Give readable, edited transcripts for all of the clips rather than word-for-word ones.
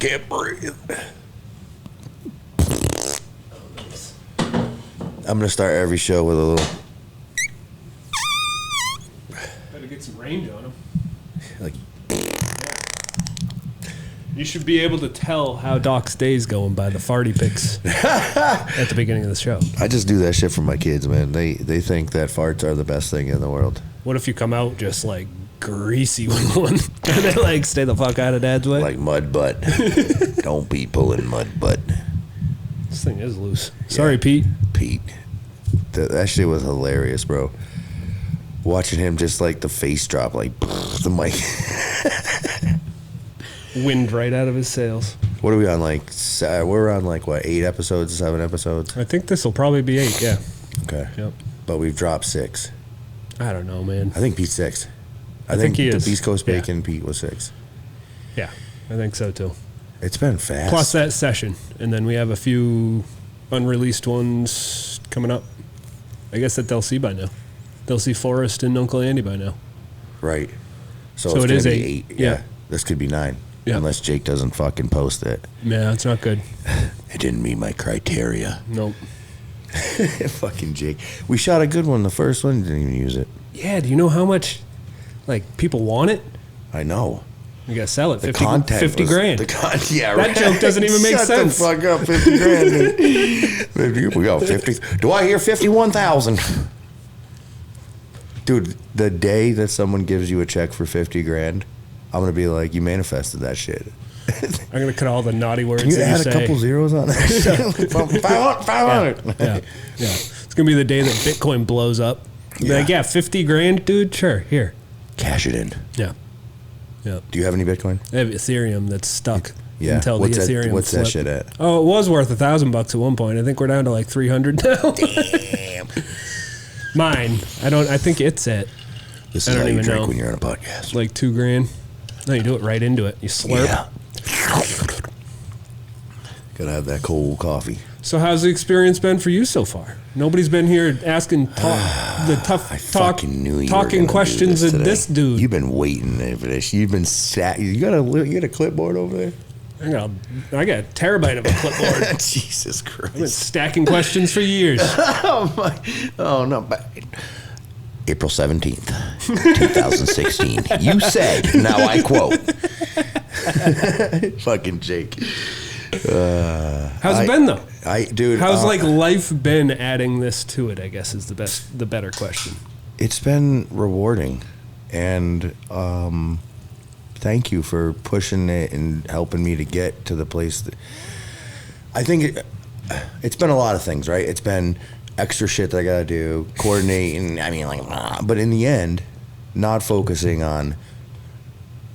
can't breathe. I'm gonna start every show with a little. Better get some range on him. Like, you should be able to tell how Doc's day's going by the farty pics at the beginning of the show. I just do that shit for my kids, man. They think that farts are the best thing in the world. What if you come out just like greasy with one and then like stay the fuck out of Dad's way? Like mud butt. Don't be pulling mud butt. This thing is loose. Sorry, Pete. That shit was hilarious, bro. Watching him just like the face drop, like the mic. Wind right out of his sails. What are we on? Like we're on like what, 8 episodes, 7 episodes? I think this will probably be 8. Yeah. Okay. Yep. But we've dropped 6. I don't know, man. I think Pete's 6. I think he is. The Beast Coast Bacon Pete was 6. Yeah, I think so too. It's been fast. Plus that session, and then we have a few unreleased ones coming up. I guess that they'll see by now. They'll see Forrest and Uncle Andy by now. Right. So it it's is gonna be 8. Yeah. This could be 9. Yeah. Unless Jake doesn't fucking post it. Yeah, it's not good. It didn't meet my criteria. Nope. Fucking Jake. We shot a good one. The first one didn't even use it. Yeah, do you know how much like people want it? I know. You gotta sell it. The 50, content 50 grand. Yeah, that joke doesn't even make sense. Shut the fuck up, 50 grand. Dude. We got 50. Do I hear 51,000? Dude, the day that someone gives you a check for 50 grand, I'm gonna be like, you manifested that shit. I'm gonna cut all the naughty words. Can you that add you a say. couple zeros on that? 500. Yeah. It's gonna be the day that Bitcoin blows up. Like, 50 grand, dude. Sure, here. Cash it in. Yeah. Yeah. Do you have any Bitcoin? I have Ethereum that's stuck. Yeah. Until What's the Ethereum that flip. shit at? Oh, it was worth $1,000 at one point. I think we're down to like 300 now. Damn. Mine. I think it's at. This is how you drink when you're on a podcast. Like $2 grand. No, you do it right into it. You slurp. Yeah. Gotta have that cold coffee. So how's the experience been for you so far? Nobody's been here asking the tough talking questions of this dude. You've been waiting for this. You've been sat. You got a clipboard over there? I got a terabyte of a clipboard. Jesus Christ! I've been stacking questions for years. Oh no! April 17th, 2016. You said, now I quote. Fucking Jake. How's it been though? Dude. How's life been adding this to it? I guess is the better question. It's been rewarding, and thank you for pushing it and helping me to get to the place. I think it's been a lot of things, right? It's been extra shit that I gotta do, coordinating. I mean, but in the end, not focusing on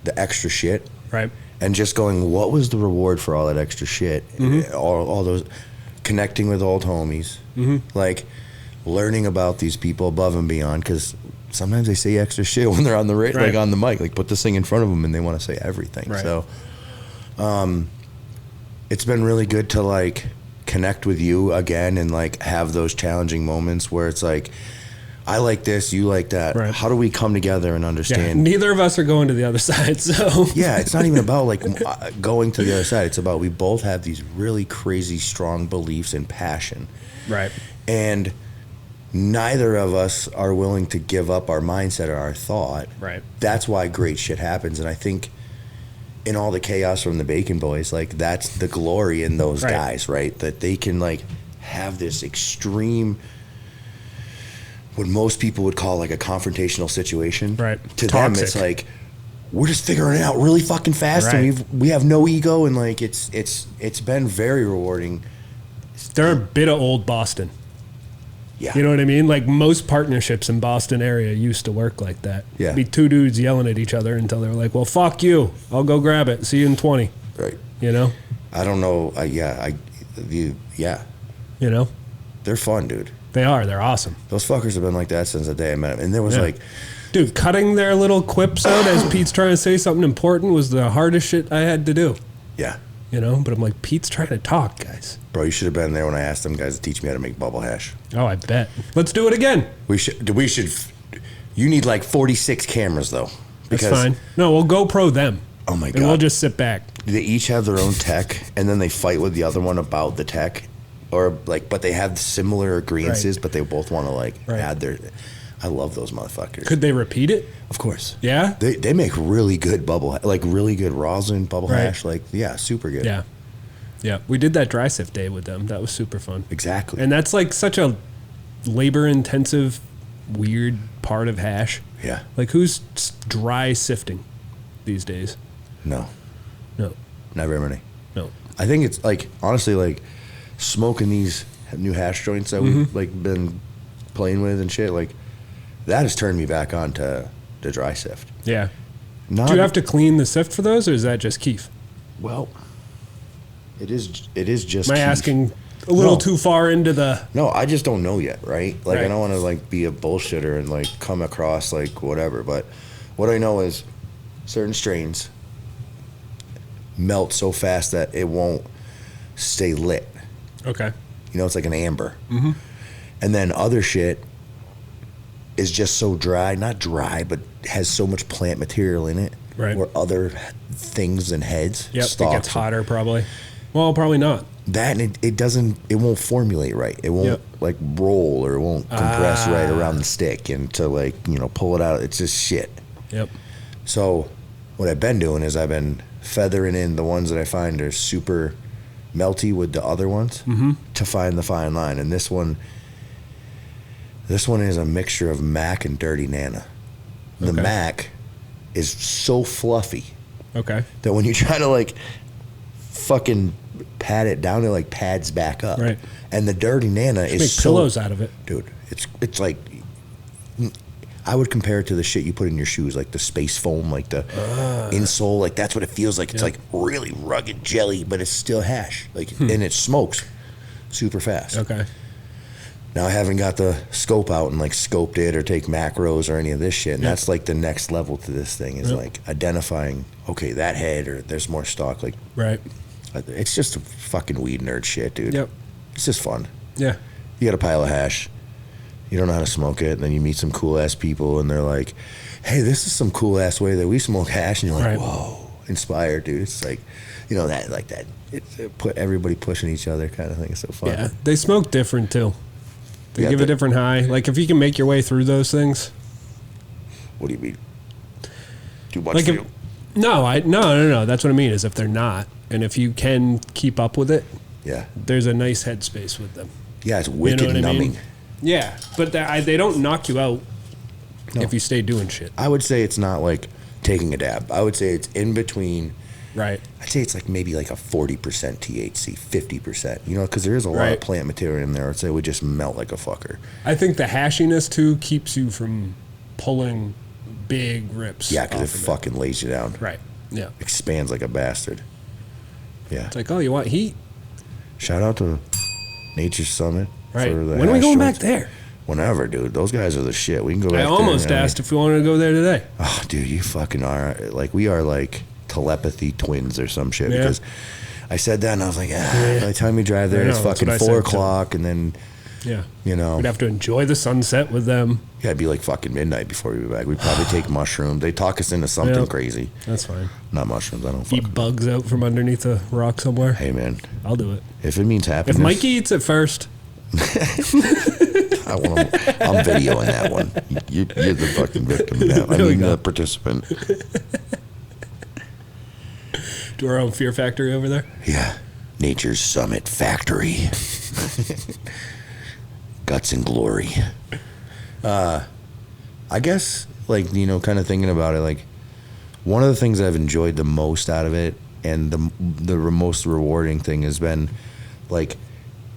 the extra shit, right? And just going, what was the reward for all that extra shit? Mm-hmm. All those connecting with old homies, like learning about these people above and beyond. Because sometimes they say extra shit when they're on the like on the mic. Like put this thing in front of them and they want to say everything. Right. So, it's been really good to connect with you again and have those challenging moments where it's like, I like this, you like that. Right. How do we come together and understand? Yeah, neither of us are going to the other side, so. Yeah, it's not even about going to the other side. It's about we both have these really crazy strong beliefs and passion. Right. And neither of us are willing to give up our mindset or our thought. Right. That's why great shit happens. And I think in all the chaos from the Bacon Boys, that's the glory in those guys, right? That they can have this extreme, what most people would call a confrontational situation. Right. To Toxic. them, it's we're just figuring it out really fucking fast, and we have no ego, and it's been very rewarding. They're a bit of old Boston. Yeah. You know what I mean? Most partnerships in Boston area used to work like that. Yeah. Be two dudes yelling at each other until they were like, well, fuck you. I'll go grab it. See you in 20. Right. You know? I don't know. Yeah. You know? They're fun, dude. They are. They're awesome. Those fuckers have been like that since the day I met them. And there was Dude, cutting their little quips out as Pete's trying to say something important was the hardest shit I had to do. Yeah. You know? But I'm like, Pete's trying to talk, guys. Bro, you should have been there when I asked them guys to teach me how to make bubble hash. Oh, I bet. Let's do it again. We should. You need 46 cameras, though. That's fine. No, we'll GoPro them. Oh, my God. And we'll just sit back. they each have their own tech, and then they fight with the other one about the tech, or like, but they have similar agreements, Right. but they both want to like Right. add their. I love those motherfuckers. Could they repeat it? Of course. Yeah. They make really good like really good rosin bubble Right. hash. Like, yeah, super good. Yeah. Yeah. We did that dry sift day with them. That was super fun. Exactly. And that's like such a labor intensive, weird part of hash. Yeah. Like who's dry sifting these days? No, No. not very many. No. I think it's like, honestly, like smoking these new hash joints that we've like been playing with and shit, like that has turned me back on to the dry sift. Yeah. Not, Do you have to clean the sift for those, or is that just keef? Well, it is just Am I keef. asking a little No. too far into the... No, I just don't know yet, right? Like, I Right. don't want to like be a bullshitter and like come across like whatever. But what I know is certain strains melt so fast that it won't stay lit. Okay. You know, it's like an amber. Mm-hmm. And then other shit is just so dry, not dry, but has so much plant material in it. Right. Or other things and heads. Yep. It stalks, gets hotter probably. Well, probably not. That and it won't formulate right. It won't Yep. like roll, or it won't compress right around the stick, and to like, you know, pull it out. It's just shit. Yep. So what I've been doing is I've been feathering in the ones that I find are super melty with the other ones to find the fine line. And this one is a mixture of Mac and Dirty Nana. The Okay. Mac is so fluffy Okay. that when you try to like fucking pat it down, it like pads back up. Right. And the Dirty Nana is Make so, pillows out of it. dude, it's like, I would compare it to the shit you put in your shoes, like the space foam, like the insole. Like that's what it feels like. It's like really rugged jelly, but it's still hash. Like, and it smokes super fast. Okay. Now I haven't got the scope out and like scoped it or take macros or any of this shit. And that's like the next level to this thing is like identifying, okay, that head or there's more stock. Like, Right. it's just a fucking weed nerd shit, dude. Yep. It's just fun. Yeah. You got a pile of hash. You don't know how to smoke it, and then you meet some cool ass people, and they're like, "Hey, this is some cool ass way that we smoke hash," and you're like, Right. "Whoa, inspired, dude!" It's like, you know, that like that. It put everybody pushing each other, kind of thing. It's so fun. Yeah. They smoke different too. They Yeah, give a different high. Like if you can make your way through those things. What do you mean? Too much Like for if, you? no. That's what I mean. Is if they're not, and if you can keep up with it, Yeah, there's a nice headspace with them. yeah. It's wicked what I numbing. mean? Yeah, but they don't knock you out if you stay doing shit. I would say it's not like taking a dab. I would say it's in between. Right. I'd say it's like maybe like a 40% THC, 50%. You know, because there is a lot Right. of plant material in there. I'd say it would just melt like a fucker. I think the hashiness too keeps you from pulling big rips. Yeah, because it off of fucking lays you down. Right. Yeah. Expands like a bastard. Yeah. It's like, oh, you want heat? Shout out to Nature's Summit. Right. For the When are we hash going joints. back there? Whenever, dude. Those guys are the shit. We can go back I there. almost and- asked if we wanted to go there today. Oh, dude, you fucking are. Like, we are like telepathy twins or some shit. Yeah. Because I said that and I was like, by the time we drive there, I it's know, that's fucking what I 4 said, too. o'clock. And then, Yeah. you know, We'd have to enjoy the sunset with them. yeah, it'd be like fucking midnight before we be back. We'd probably take mushrooms. They talk us into something Yeah. crazy. That's fine. Not mushrooms. I don't fuck. Eat bugs out from underneath a rock somewhere. Hey, man. I'll do it. If it means happiness. If Mikey eats it first, I'm videoing that one. You're the fucking victim now. I There we mean, go. the participant. do our own Fear Factory over there. Yeah. Nature's Summit Factory. Guts and glory. I guess, like, you know, kind of thinking about it, like, one of the things I've enjoyed the most out of it and the most rewarding thing has been, like,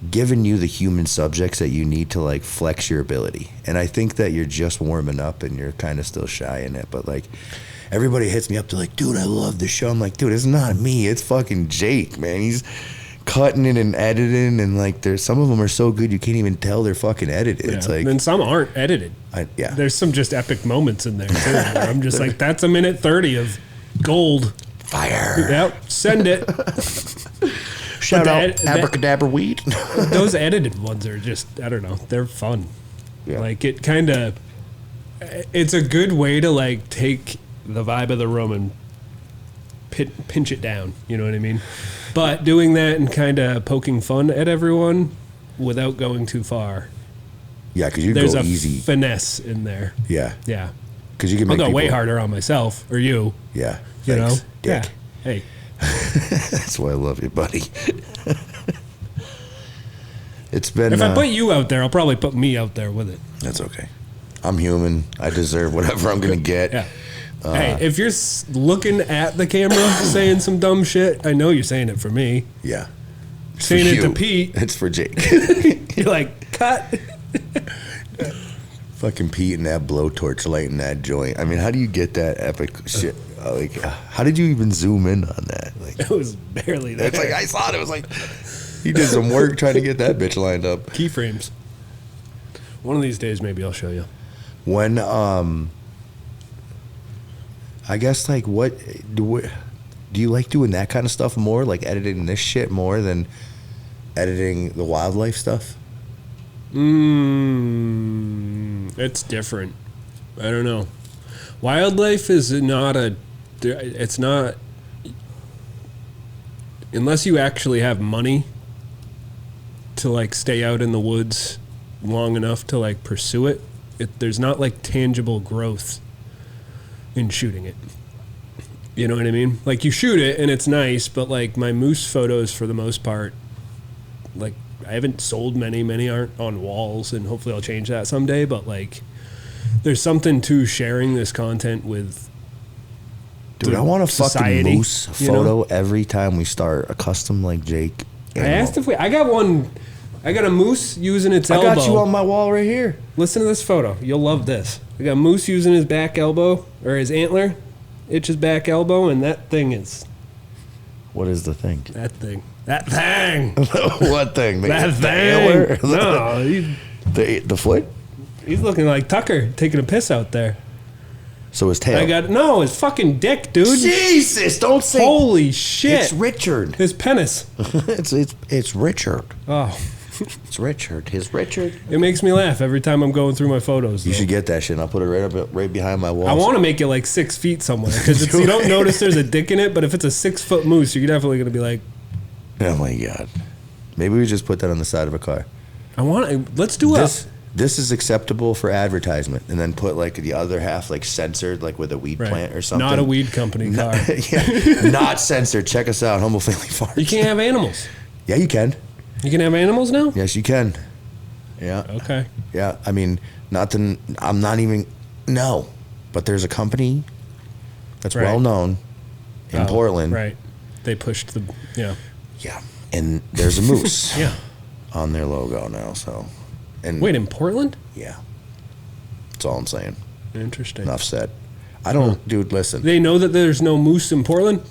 giving you the human subjects that you need to, like, flex your ability. And I think that you're just warming up and you're kind of still shy in it. But, like, everybody hits me up to, like, dude, I love this show. I'm like, dude, it's not me. It's fucking Jake, man. He's cutting it and editing. And, like, there's some of them are so good you can't even tell they're fucking edited. It's like, and some aren't edited. yeah. There's some just epic moments in there too. Where I'm just like, that's a minute 30 of gold. Fire. Yep, send it. Shout But out the Abracadabra Weed. Those edited ones are just, I don't know, they're fun. Yeah. Like it kind of, it's a good way to like take the vibe of the room and pinch it down. You know what I mean? But doing that and kind of poking fun at everyone without going too far. Yeah, because you There's go a easy. finesse in there. Yeah. Yeah. Because you can I'll make go way people- harder on myself or you. Yeah. You know? Thanks, Dick. Yeah. Hey. That's why I love you, buddy. It's been. If I put you out there, I'll probably put me out there with it. That's okay. I'm human. I deserve whatever I'm going to get. Yeah. Hey, if you're looking at the camera saying some dumb shit, I know you're saying it for me. Yeah. It's Saying for it to you. Pete. It's for Jake. You're like, cut. Fucking Pete and that blowtorch lighting that joint. I mean, how do you get that epic shit? Like, how did you even zoom in on that? Like, It was barely there. it's like I saw it. It was like he did some work trying to get that bitch lined up. Keyframes. One of these days, maybe I'll show you. When I guess like what do you like doing that kind of stuff more? Like editing this shit more than editing the wildlife stuff? It's different. I don't know. Wildlife is not a. It's not. Unless you actually have money to like stay out in the woods long enough to like pursue it, there's not like tangible growth in shooting it. You know what I mean? Like you shoot it and it's nice, but like my moose photos for the most part, like I haven't sold many. Many aren't on walls, and hopefully I'll change that someday. But like, there's something to sharing this content with. Dude, I want a society, fucking moose you know? photo every time we start a custom like Jake. I asked if I got one. I got a moose using its I elbow. got you on my wall right here. Listen to this photo. You'll love this. I got a moose using his back elbow or his antler, his back elbow, and that thing is What is the thing? that thing. That thing. What thing? That The antler? thing. No, The foot? he's looking like Tucker taking a piss out there. So his tail. I got his fucking dick, dude. Jesus! Don't say. Holy shit! It's Richard. His penis. it's Richard. Oh, It's Richard. His Richard. it makes me laugh every time I'm going through my photos. You though. should get that shit. And I'll put it right behind my wall. I want to make it like 6 feet somewhere because you don't notice there's a dick in it. But if it's a 6-foot moose, you're definitely gonna be like, Oh my god. Maybe we just put that on the side of a car. let's do This is acceptable for advertisement, and then put like the other half like censored, like with a weed plant or something. Not a weed company car. Yeah, not censored. Check us out, Humble Family Farms. You can't have animals. Yeah, you can. You can have animals now. Yes, you can. Yeah. Okay. Yeah. I mean, I'm not even. No, but there's a company that's Right. well known in Portland. Right. They pushed the. Yeah. Yeah, and there's a moose. Yeah. On their logo now. So. And Wait, in Portland? Yeah. That's all I'm saying. Interesting. Enough said. I don't, dude. Listen. They know that there's no moose in Portland.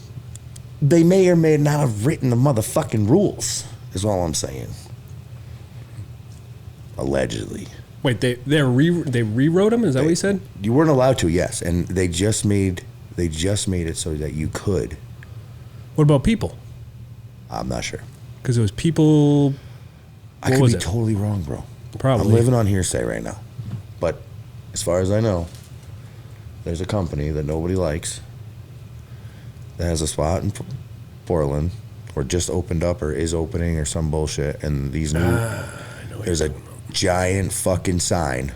They may or may not have written the motherfucking rules. Is all I'm saying. Allegedly. Wait, they rewrote them? Is that what you said? You weren't allowed to, yes, and they just made it so that you could. What about people? I'm not sure. Because it was people. I What could was be it? totally wrong, bro. Probably. I'm living on hearsay right now. But as far as I know, there's a company that nobody likes that has a spot in Portland or just opened up or is opening or some bullshit. And these new, there's a giant fucking sign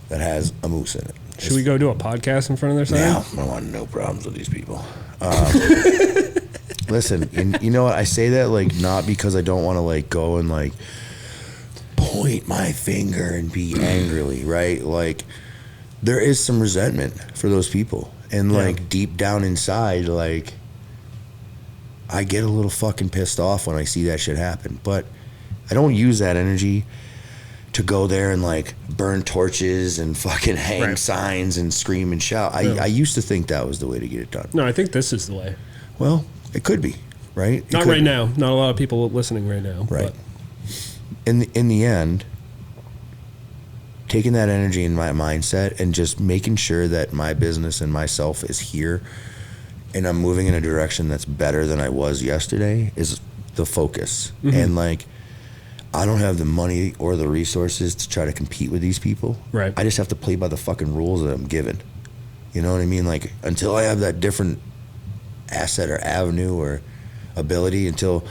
that has a moose in it. Should we go do a podcast in front of their sign? No, I want no problems with these people. Listen, and you know what? I say that like not because I don't want to like go and like point my finger and be angrily, right? Like there is some resentment for those people, and like deep down inside, like I get a little fucking pissed off when I see that shit happen. But I don't use that energy to go there and like burn torches and fucking hang signs and scream and shout. I used to think that was the way to get it done. No, I think this is the way. Well, it could be, right? It Not could right be. now. Not a lot of people listening right now. Right. But In the end, taking that energy in my mindset and just making sure that my business and myself is here and I'm moving in a direction that's better than I was yesterday is the focus. Mm-hmm. And like, I don't have the money or the resources to try to compete with these people. Right. I just have to play by the fucking rules that I'm given. You know what I mean? Like, until I have that different asset or avenue or ability until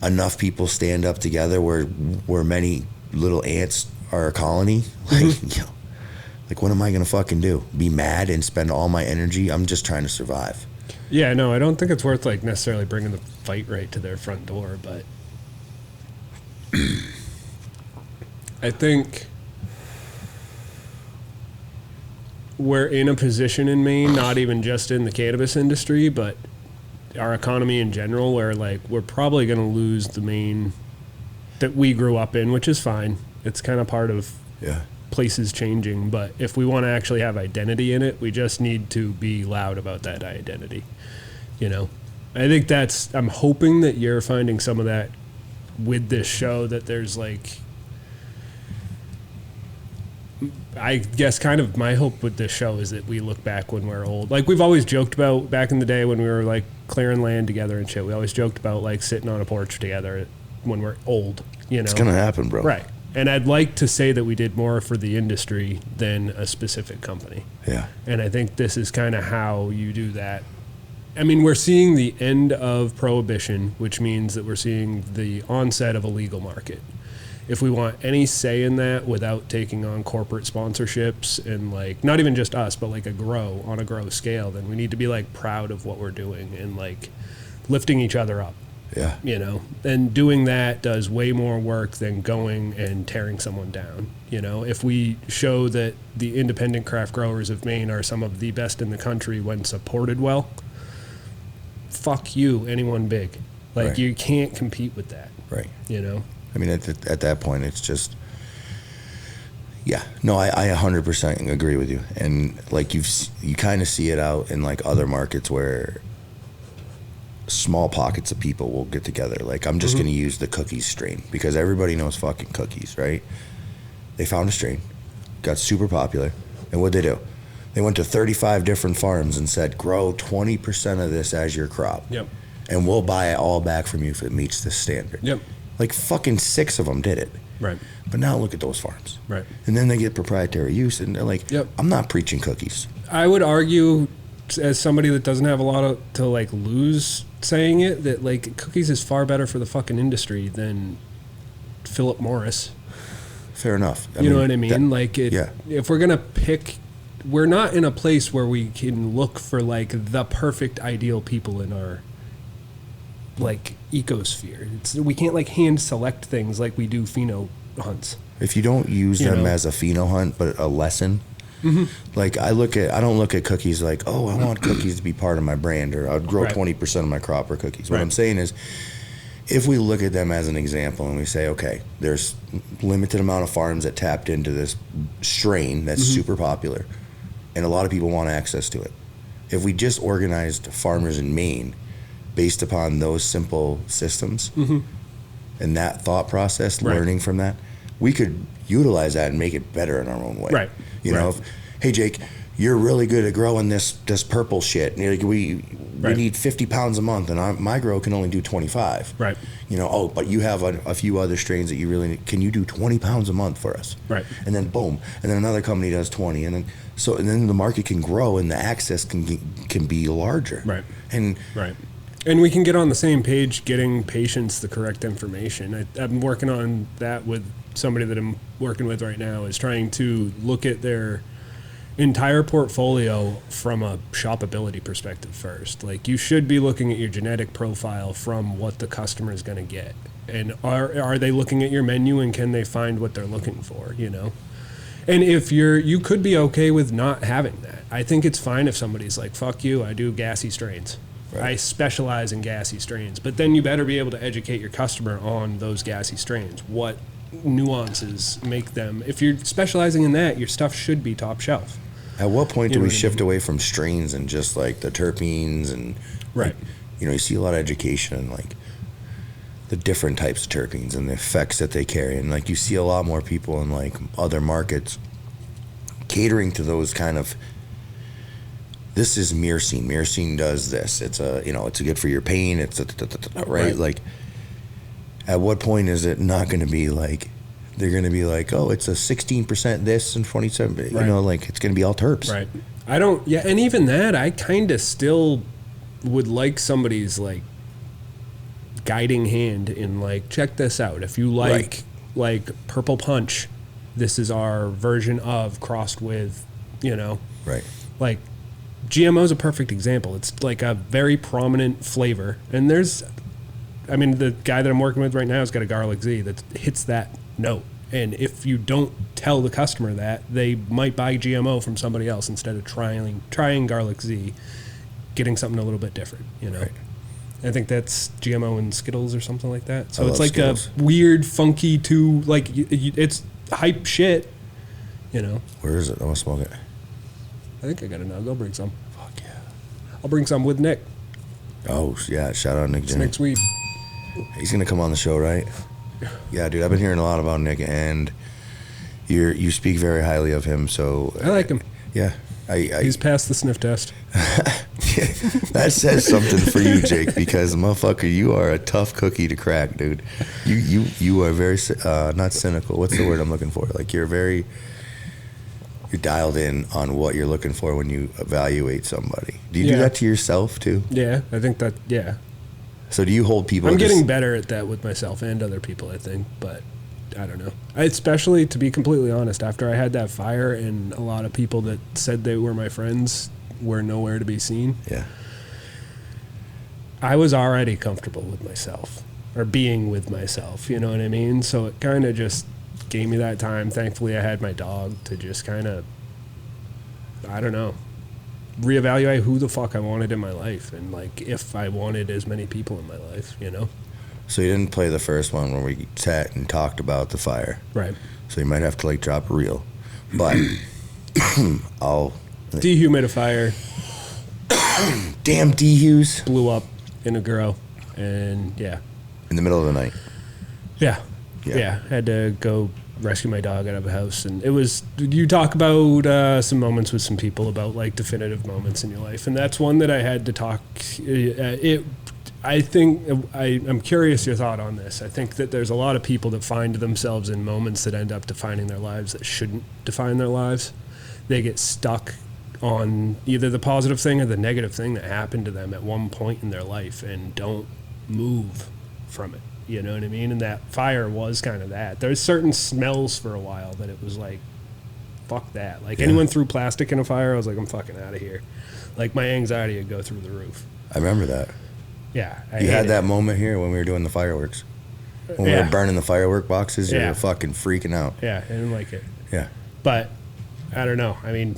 enough people stand up together where many little ants are a colony. Like, you know, like what am I going to fucking do? Be mad and spend all my energy? I'm just trying to survive. Yeah, no, I don't think it's worth like necessarily bringing the fight right to their front door, but I think we're in a position in Maine, not even just in the cannabis industry, but our economy in general, where like we're probably going to lose the Maine that we grew up in, which is fine. It's kind of part of places changing, but if we want to actually have identity in it, we just need to be loud about that identity. You know, I think I'm hoping that you're finding some of that with this show, that there's like, I guess kind of my hope with this show is that we look back when we're old. Like we've always joked about back in the day when we were like clearing land together and shit. We always joked about like sitting on a porch together when we're old, you know. It's going to happen, bro. Right. And I'd like to say that we did more for the industry than a specific company. Yeah. And I think this is kind of how you do that. I mean, we're seeing the end of prohibition, which means that we're seeing the onset of a legal market. If we want any say in that without taking on corporate sponsorships and like not even just us, but like on a grow scale, then we need to be like proud of what we're doing and like lifting each other up. Yeah. You know, and doing that does way more work than going and tearing someone down. You know, if we show that the independent craft growers of Maine are some of the best in the country when supported well, fuck you, anyone big. Like Right. you can't compete with that. Right. You know? I mean, at that point, it's just, yeah. No, I 100% agree with you. And like you kind of see it out in like other markets where small pockets of people will get together. Like I'm just going to use the cookies strain because everybody knows fucking cookies, right? They found a strain, got super popular, and what'd they do? They went to 35 different farms and said, grow 20% of this as your crop. Yep. And we'll buy it all back from you if it meets this standard. Yep. Like fucking 6 of them did it. Right. But now look at those farms. Right. And then they get proprietary use and they're like, Yep. I'm not preaching cookies. I would argue, as somebody that doesn't have a lot to like lose saying it, that like cookies is far better for the fucking industry than Philip Morris. Fair enough. You know what I mean? Like yeah. If we're gonna pick, we're not in a place where we can look for like the perfect ideal people in our like ecosphere. We can't like hand select things like we do pheno hunts. If you don't use them know? as a pheno hunt, but a lesson, like I don't look at cookies like, oh, I want cookies to be part of my brand, or I'd grow Right. 20% of my crop for cookies. What Right. I'm saying is, if we look at them as an example and we say, okay, there's limited amount of farms that tapped into this strain that's super popular, and a lot of people want access to it. If we just organized farmers in Maine based upon those simple systems and that thought process, Right. learning from that, we could utilize that and make it better in our own way. Right. You know, Right. hey Jake, you're really good at growing this purple shit. And we Right. need 50 pounds a month, and my grow can only do 25. Right. You know, oh, but you have a few other strains that you really need. Can you do 20 pounds a month for us? Right. And then boom, and then another company does 20, and then the market can grow and the access can be larger. Right. And Right. And we can get on the same page, getting patients the correct information. I'm working on that with somebody that I'm working with right now, is trying to look at their entire portfolio from a shopability perspective first. Like you should be looking at your genetic profile from what the customer is going to get. And are they looking at your menu and can they find what they're looking for, you know? And if you could be okay with not having that. I think it's fine if somebody's like, fuck you, I do gassy strains. Right. I specialize in gassy strains. But then you better be able to educate your customer on those gassy strains. What nuances make them, if you're specializing in that, your stuff should be top shelf. at what point You do know we what I shift mean? away from strains and just like the terpenes and Right. like, you know, you see a lot of education and like the different types of terpenes and the effects that they carry, and like you see a lot more people in like other markets catering to those kind of, this is myrcene. Myrcene does this. It's it's good for your pain. It's right? Right. Like, at what point is it not going to be like, they're going to be like, oh, it's a 16% this and 27, Right. you know, like it's going to be all terps. Right. And even that, I kind of still would like somebody's like guiding hand in like, check this out. If you like Purple Punch, this is our version of crossed with, Right. like GMO is a perfect example. It's like a very prominent flavor. And the guy that I'm working with right now has got a garlic Z that hits that note. And if you don't tell the customer that, they might buy GMO from somebody else instead of trying garlic Z, getting something a little bit different, Right. I think that's GMO and Skittles or something like that. So it's like Skittles. A weird, funky, it's hype shit, Where is it? I want to smoke it. I think I got a nug. I'll bring some. Fuck yeah. I'll bring some with Nick. Oh, yeah. Shout out Nick It's Jimmy. next week. He's going to come on the show, right? Yeah, dude. I've been hearing a lot about Nick, and you speak very highly of him, so... I like him. Yeah. He's passed the sniff test. That says something for you, Jake, because, motherfucker, you are a tough cookie to crack, dude. You are very, not cynical. What's the word I'm looking for? Like, you're dialed in on what you're looking for when you evaluate somebody. Do you do that to yourself, too? Yeah, I think that, yeah. So do you hold people... I'm getting better at that with myself and other people, I think, but I don't know. Especially, to be completely honest, after I had that fire and a lot of people that said they were my friends were nowhere to be seen. Yeah. I was already comfortable with myself, or being with myself, you know what I mean? So it kind of just gave me that time. Thankfully, I had my dog to just kind of, I don't know, reevaluate who the fuck I wanted in my life and, like, if I wanted as many people in my life, So you didn't play the first one where we sat and talked about the fire. Right. So you might have to, like, drop a reel. But I'll... Dehumidifier. Damn D-Hughes. Blew up in a grow. And, yeah. In the middle of the night. Yeah. Had to go rescue my dog out of a house. And it was... You talk about some moments with some people about, like, definitive moments in your life. And that's one that I had to talk... I think I'm curious your thought on this. I think that there's a lot of people that find themselves in moments that end up defining their lives that shouldn't define their lives. They get stuck on either the positive thing or the negative thing that happened to them at one point in their life and don't move from it. You know what I mean? And that fire was kind of that. There's certain smells for a while that it was like, fuck that. Like, anyone threw plastic in a fire, I was like, I'm fucking out of here. Like, my anxiety would go through the roof. I remember that. Yeah. You had that moment here when we were doing the fireworks. When we were burning the firework boxes, you were fucking freaking out. Yeah, I didn't like it. Yeah. But, I don't know. I mean,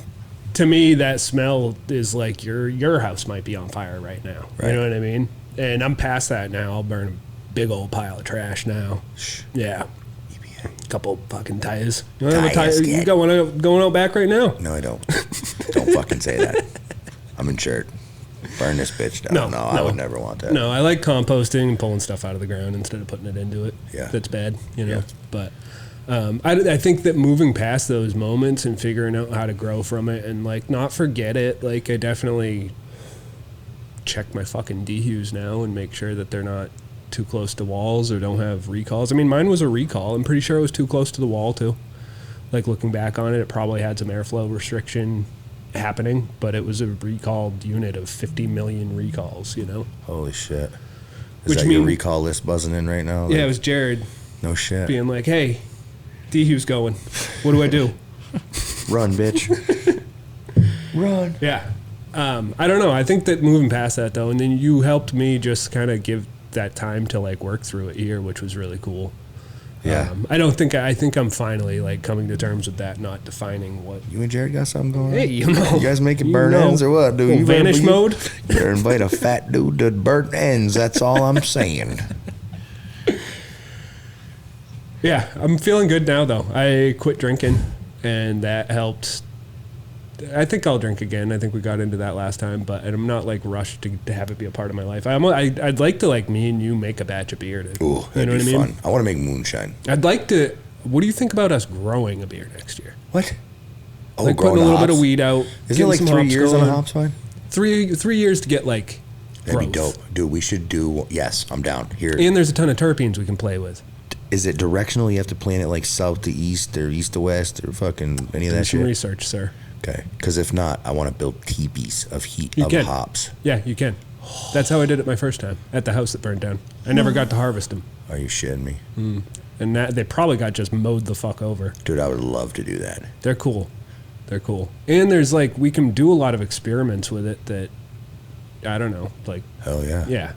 to me, that smell is like your house might be on fire right now. Right. You know what I mean? And I'm past that now. I'll burn a big old pile of trash now. Shh. Yeah. A couple fucking tires. You don't have a tire? You got one going out back right now? No, I don't. Don't fucking say that. I'm insured. Burn this bitch down. No, I would never want that. No, I like composting and pulling stuff out of the ground instead of putting it into it. Yeah. That's bad, Yeah. But I think that moving past those moments and figuring out how to grow from it and, like, not forget it. Like, I definitely check my fucking DHUs now and make sure that they're not too close to walls or don't have recalls. I mean, mine was a recall. I'm pretty sure it was too close to the wall, too. Like, looking back on it, it probably had some airflow restriction happening, but it was a recalled unit of 50 million recalls, Holy shit. Is that your recall list buzzing in right now? Yeah, it was Jared. No shit. Being like, hey, D-Hugh's going. What do I do? Run, bitch. Run. Yeah. I don't know. I think that moving past that, though, and then you helped me just kind of give that time to, like, work through it here, which was really cool. Yeah. I think I'm finally, like, coming to terms with that, not defining what... You and Jared got something going on? Hey, You guys making burn ends or what, dude? You vanish mode? You better invite a fat dude to burn ends. That's all I'm saying. Yeah, I'm feeling good now, though. I quit drinking, and that helped. I think I'll drink again. I think we got into that last time, but I'm not, like, rushed to have it be a part of my life. I'd like to, like, me and you make a batch of beer. Ooh, that'd be fun. I want to make moonshine. I'd like to. What do you think about us growing a beer next year? What? Oh, like putting a little bit of weed out. Isn't it like 3 years on a hops vine? 3 years to get, like, that'd growth. be dope. Dude, we should do... Yes, I'm down. Here. And there's a ton of terpenes we can play with. Is it directional? You have to plant it, like, south to east or east to west or fucking any of that shit? Do some research, sir. Okay, because if not, I want to build teepees of hops. Yeah, you can. That's how I did it my first time at the house that burned down. I never got to harvest them. Are you shitting me? And that they probably got just mowed the fuck over. Dude, I would love to do that. They're cool. They're cool. And there's like, we can do a lot of experiments with it that, I don't know, like. Hell yeah. Yeah.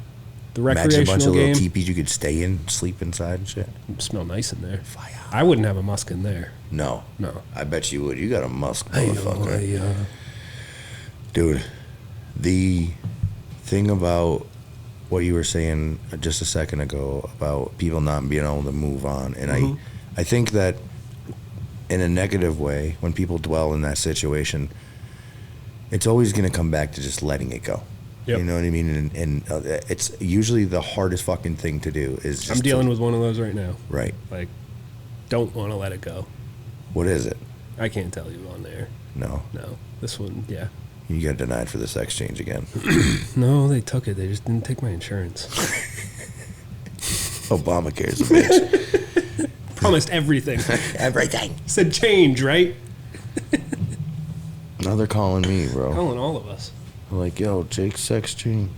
The Imagine recreational a bunch of game. little teepees you could stay in, sleep inside and shit. Smell nice in there. Fire. I wouldn't have a musk in there. No. No. I bet you would. You got a musk I know, motherfucker. Dude, the thing about what you were saying just a second ago about people not being able to move on, and I think that in a negative way, when people dwell in that situation, it's always going to come back to just letting it go. Yep. You know what I mean? And it's usually the hardest fucking thing to do is just I'm dealing with one of those right now. Right. Like, don't want to let it go. What is it? I can't tell you on there. No. No. This one, yeah. You got denied for the sex change again. No, they took it. They just didn't take my insurance. Obamacare's a bitch. Promised everything. Everything. Said change, right? Now they're calling me, bro. Calling all of us. They're like, yo, Jake's sex change.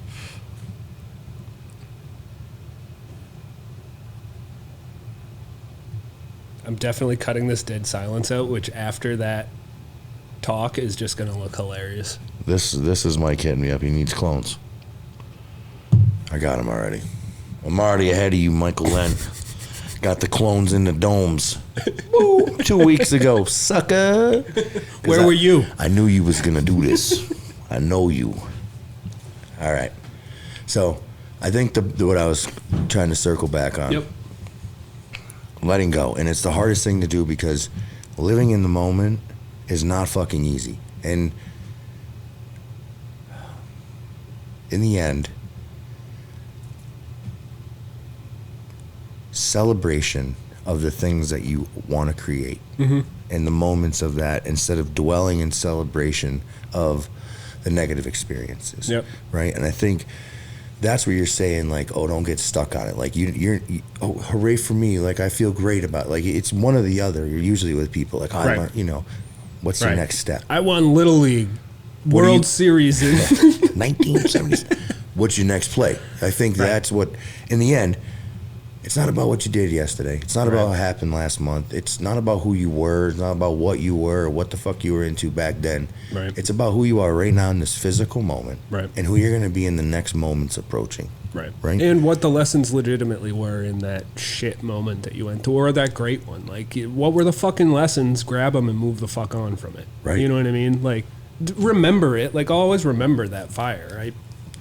I'm definitely cutting this dead silence out, which after that talk is just going to look hilarious. This is Mike hitting me up. He needs clones. I got him already. I'm already ahead of you, Michael Len. Got the clones in the domes. Woo, 2 weeks ago, sucker. Where were you? I knew you was going to do this. I know you. All right. So I think what I was trying to circle back on. Yep. Letting go. And it's the hardest thing to do because living in the moment is not fucking easy. And in the end, celebration of the things that you want to create and the moments of that instead of dwelling in celebration of the negative experiences. Yep. Right? And I think that's where you're saying, like, oh, don't get stuck on it. Like, you're oh, hooray for me. Like, I feel great about it. Like, it's one or the other. You're usually with people. Like, I want, you know, what's your next step? I won Little League World Series in 1970s. What's your next play? I think that's what, in the end, it's not about what you did yesterday. It's not about what happened last month. It's not about who you were. It's not about what you were or what the fuck you were into back then. Right. It's about who you are right now in this physical moment. Right. And who you're going to be in the next moments approaching. Right. Right. And what the lessons legitimately were in that shit moment that you went through, or that great one. Like, what were the fucking lessons? Grab them and move the fuck on from it. Right. You know what I mean? Like, remember it. Like, always remember that fire. I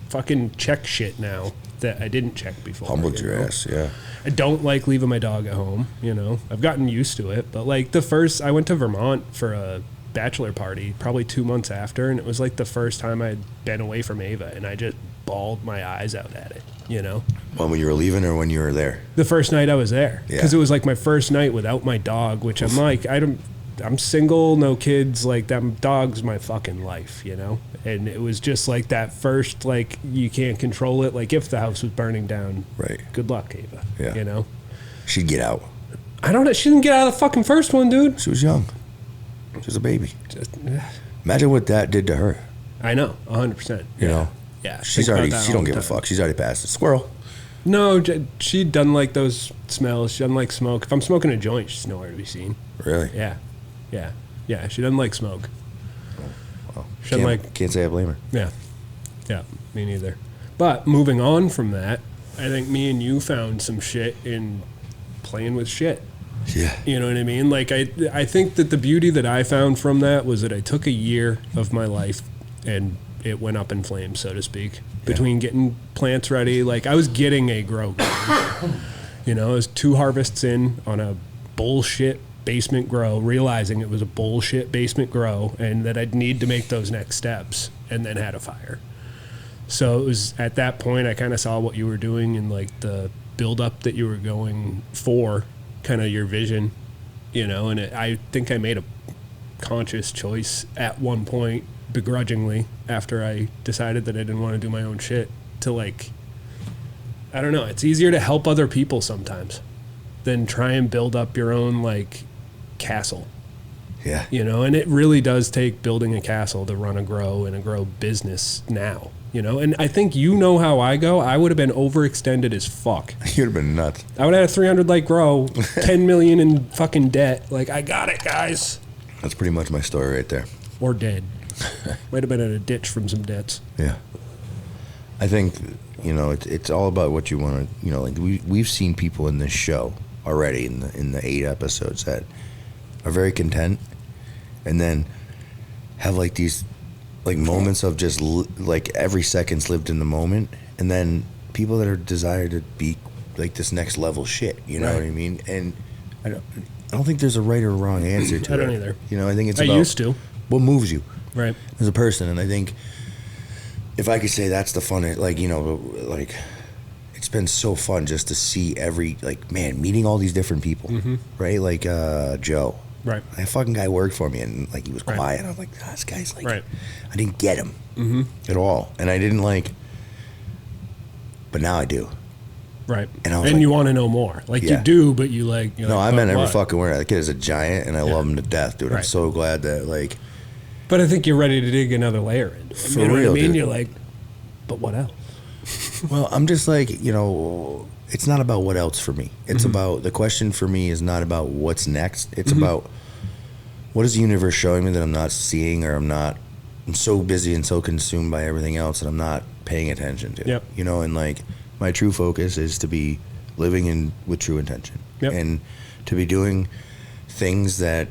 fucking check shit now that I didn't check before. Humbled your ass, yeah. I don't like leaving my dog at home, you know. I've gotten used to it. But, like, I went to Vermont for a bachelor party probably 2 months after, and it was, like, the first time I'd been away from Ava, and I just bawled my eyes out at it, you know. When you were leaving or when you were there? The first night I was there. Yeah. Because it was, like, my first night without my dog, which I'm like, I'm single, no kids, like, that dog's my fucking life, you know? And it was just like that first, like, you can't control it. Like, if the house was burning down, Right. good luck, Ava. Yeah. You know? She'd get out. I don't know. She didn't get out of the fucking first one, dude. She was young. She was a baby. Just, Imagine what that did to her. I know, 100%. You know? Yeah. She don't give a fuck. She's already past it. Squirrel. No, she doesn't like those smells. She doesn't like smoke. If I'm smoking a joint, she's nowhere to be seen. Really? Yeah. Yeah. Yeah. She doesn't like smoke. Well, She doesn't like. can't say I blame her. Yeah. Yeah, me neither. But moving on from that, I think me and you found some shit in playing with shit. Yeah. You know what I mean? Like, I think that the beauty that I found from that was that I took a year of my life and it went up in flames, so to speak, between getting plants ready. Like, I was getting a grow going. You know, it was 2 harvests in on a bullshit basement grow, realizing it was a bullshit basement grow and that I'd need to make those next steps, and then had a fire. So it was at that point I kind of saw what you were doing and, like, the build up that you were going for, kind of your vision, you know, and I think I made a conscious choice at one point, begrudgingly, after I decided that I didn't want to do my own shit, to, like, I don't know, it's easier to help other people sometimes than try and build up your own, like, castle. Yeah. You know, and it really does take building a castle to run a grow and a grow business now. You know, and I think you know how I go. I would have been overextended as fuck. You'd have been nuts. I would have had a 300 like grow, 10 million in fucking debt. Like, I got it, guys. That's pretty much my story right there. Or dead. Might have been in a ditch from some debts. Yeah. I think, you know, it's all about what you want to, you know, like we've seen people in this show already in the 8 episodes that are very content and then have like these like moments of just like every second's lived in the moment, and then people that are desired to be like this next level shit, you know what I mean? And I don't think there's a right or wrong answer to it. I don't either. You know, I think it's I about used to. what moves you Right. as a person. And I think if I could say that's the fun, like, you know, like it's been so fun just to see every, like, man, meeting all these different people, right? Like Joe. Right. That fucking guy worked for me, and like he was quiet. I was like, this guy's like, I didn't get him at all, and I didn't like, but now I do. Right. And I was and like, you want to know more. Like you do, but you like. No, I meant every fucking word. That kid is a giant, and I love him to death, dude. I'm Right. so glad that like. But I think you're ready to dig another layer in. For you know real, what I mean? dude. You're like, but what else? Well, I'm just like, you know, it's not about what else for me. It's about, the question for me is not about what's next. It's about what is the universe showing me that I'm not seeing, or I'm so busy and so consumed by everything else that I'm not paying attention to. Yep. You know, and like my true focus is to be living with true intention. Yep. And to be doing things that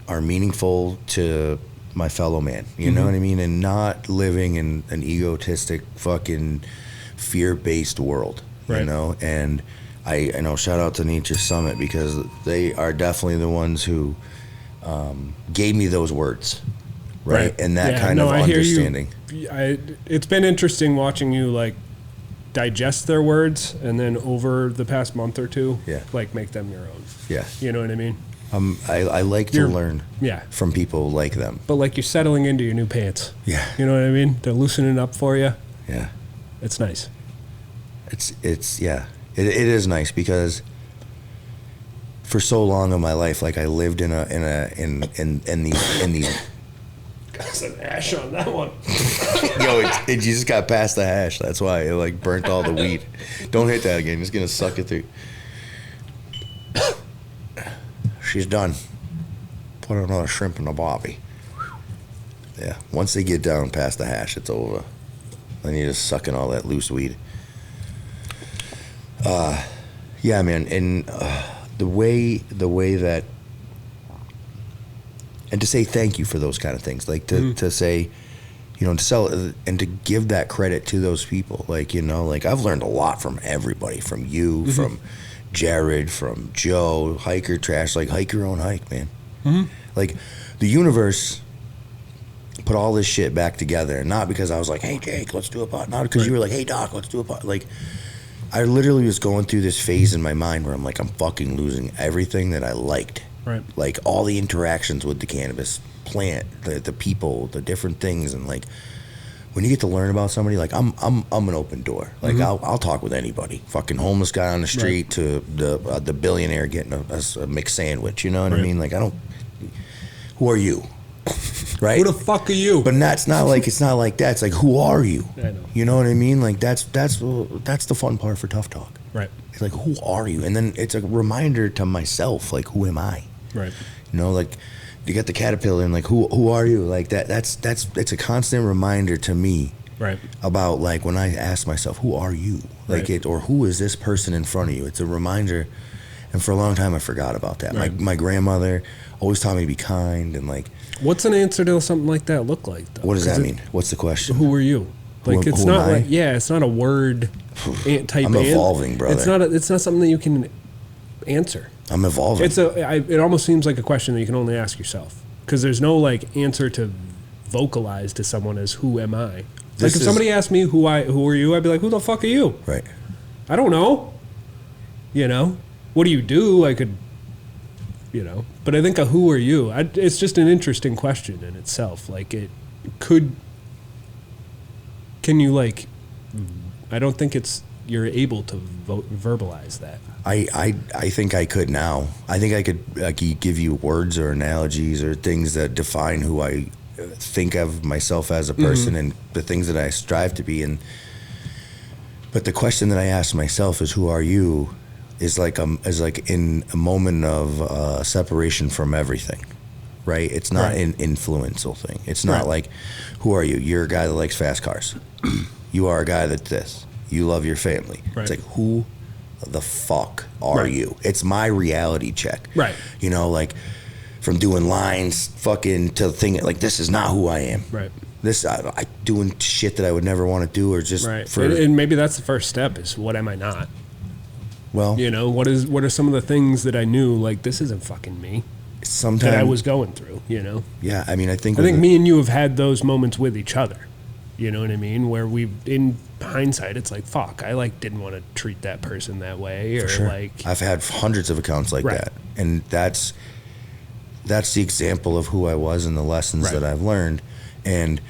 are meaningful to my fellow man. You know what I mean? And not living in an egotistic fucking fear-based world, Right. you know? And I know, shout out to Nature Summit, because they are definitely the ones who gave me those words, right? And that kind of understanding. It's been interesting watching you like digest their words, and then over the past month or two, like make them your own. Yeah. You know what I mean? I like to learn from people like them. But like you're settling into your new pants. Yeah. You know what I mean? They're loosening up for you. Yeah. It's nice. It is nice, because for so long of my life, like I lived in these. Got some ash on that one. Yo, you just got past the hash. That's why it like burnt all the weed. Don't hit that again. It's gonna suck it through. She's done. Put another shrimp in the bobby. Yeah. Once they get down past the hash, it's over. Then you're just sucking all that loose weed. Yeah, man. And the way that, and to say thank you for those kind of things, like to say, you know, to sell and to give that credit to those people. Like, you know, like I've learned a lot from everybody, from you, from Jared, from Joe, hiker trash, like hike your own hike, man. Like the universe put all this shit back together, and not because I was like, hey Jake, let's do a pod, not because you were like, hey Doc, let's do a pod. Like I literally was going through this phase in my mind where I'm like, I'm fucking losing everything that I liked. Right. Like all the interactions with the cannabis plant, the people, the different things, and like when you get to learn about somebody, like I'm an open door. Like I'll talk with anybody, fucking homeless guy on the street to the billionaire getting a mixed sandwich. You know what I mean? Like I don't. Who are you? Right? Who the fuck are you? But it's not like that. It's like, who are you? I know. You know what I mean? Like that's the fun part for Tough Talk. Right. It's like, who are you? And then it's a reminder to myself, like, who am I? Right. You know, like you got the caterpillar, and like, who are you? Like that's it's a constant reminder to me. Right. About like when I ask myself, who are you? Like or who is this person in front of you? It's a reminder. And for a long time I forgot about that. Right. My grandmother always taught me to be kind, and like, what's an answer to something like that look like, though? What does that mean? What's the question? Who are you? Like Who it's am not I? like it's not a word type. I'm evolving, brother. It's not something that you can answer. I'm evolving. It almost seems like a question that you can only ask yourself, because there's no like answer to vocalize to someone as who am I. Like if somebody asked me who are you, I'd be like, who the fuck are you? Right. I don't know. You know, what do you do? I could, you know, but I think a who are you? It's just an interesting question in itself. Like it could. Can you like? I don't think you're able to verbalize that. I think I could now. I think I could give you words or analogies or things that define who I think of myself as a person and the things that I strive to be. But the question that I ask myself is, who are you? Is like in a moment of separation from everything, right? It's not an influential thing. It's not like, who are you? You're a guy that likes fast cars. You are a guy that's this. You love your family. It's like, who the fuck are you? It's my reality check. Right. You know, like from doing lines fucking to thinking like, this is not who I am. Right. This, I doing shit that I would never want to do, or just for. And maybe that's the first step is, what am I not? Well, you know, what are some of the things that I knew, like, this isn't fucking me, sometimes that I was going through, you know? Yeah, I mean, I think me and you have had those moments with each other, you know what I mean? Where in hindsight, it's like, fuck, I like didn't want to treat that person that way, or like. I've had hundreds of accounts like that, and that's the example of who I was and the lessons that I've learned, and.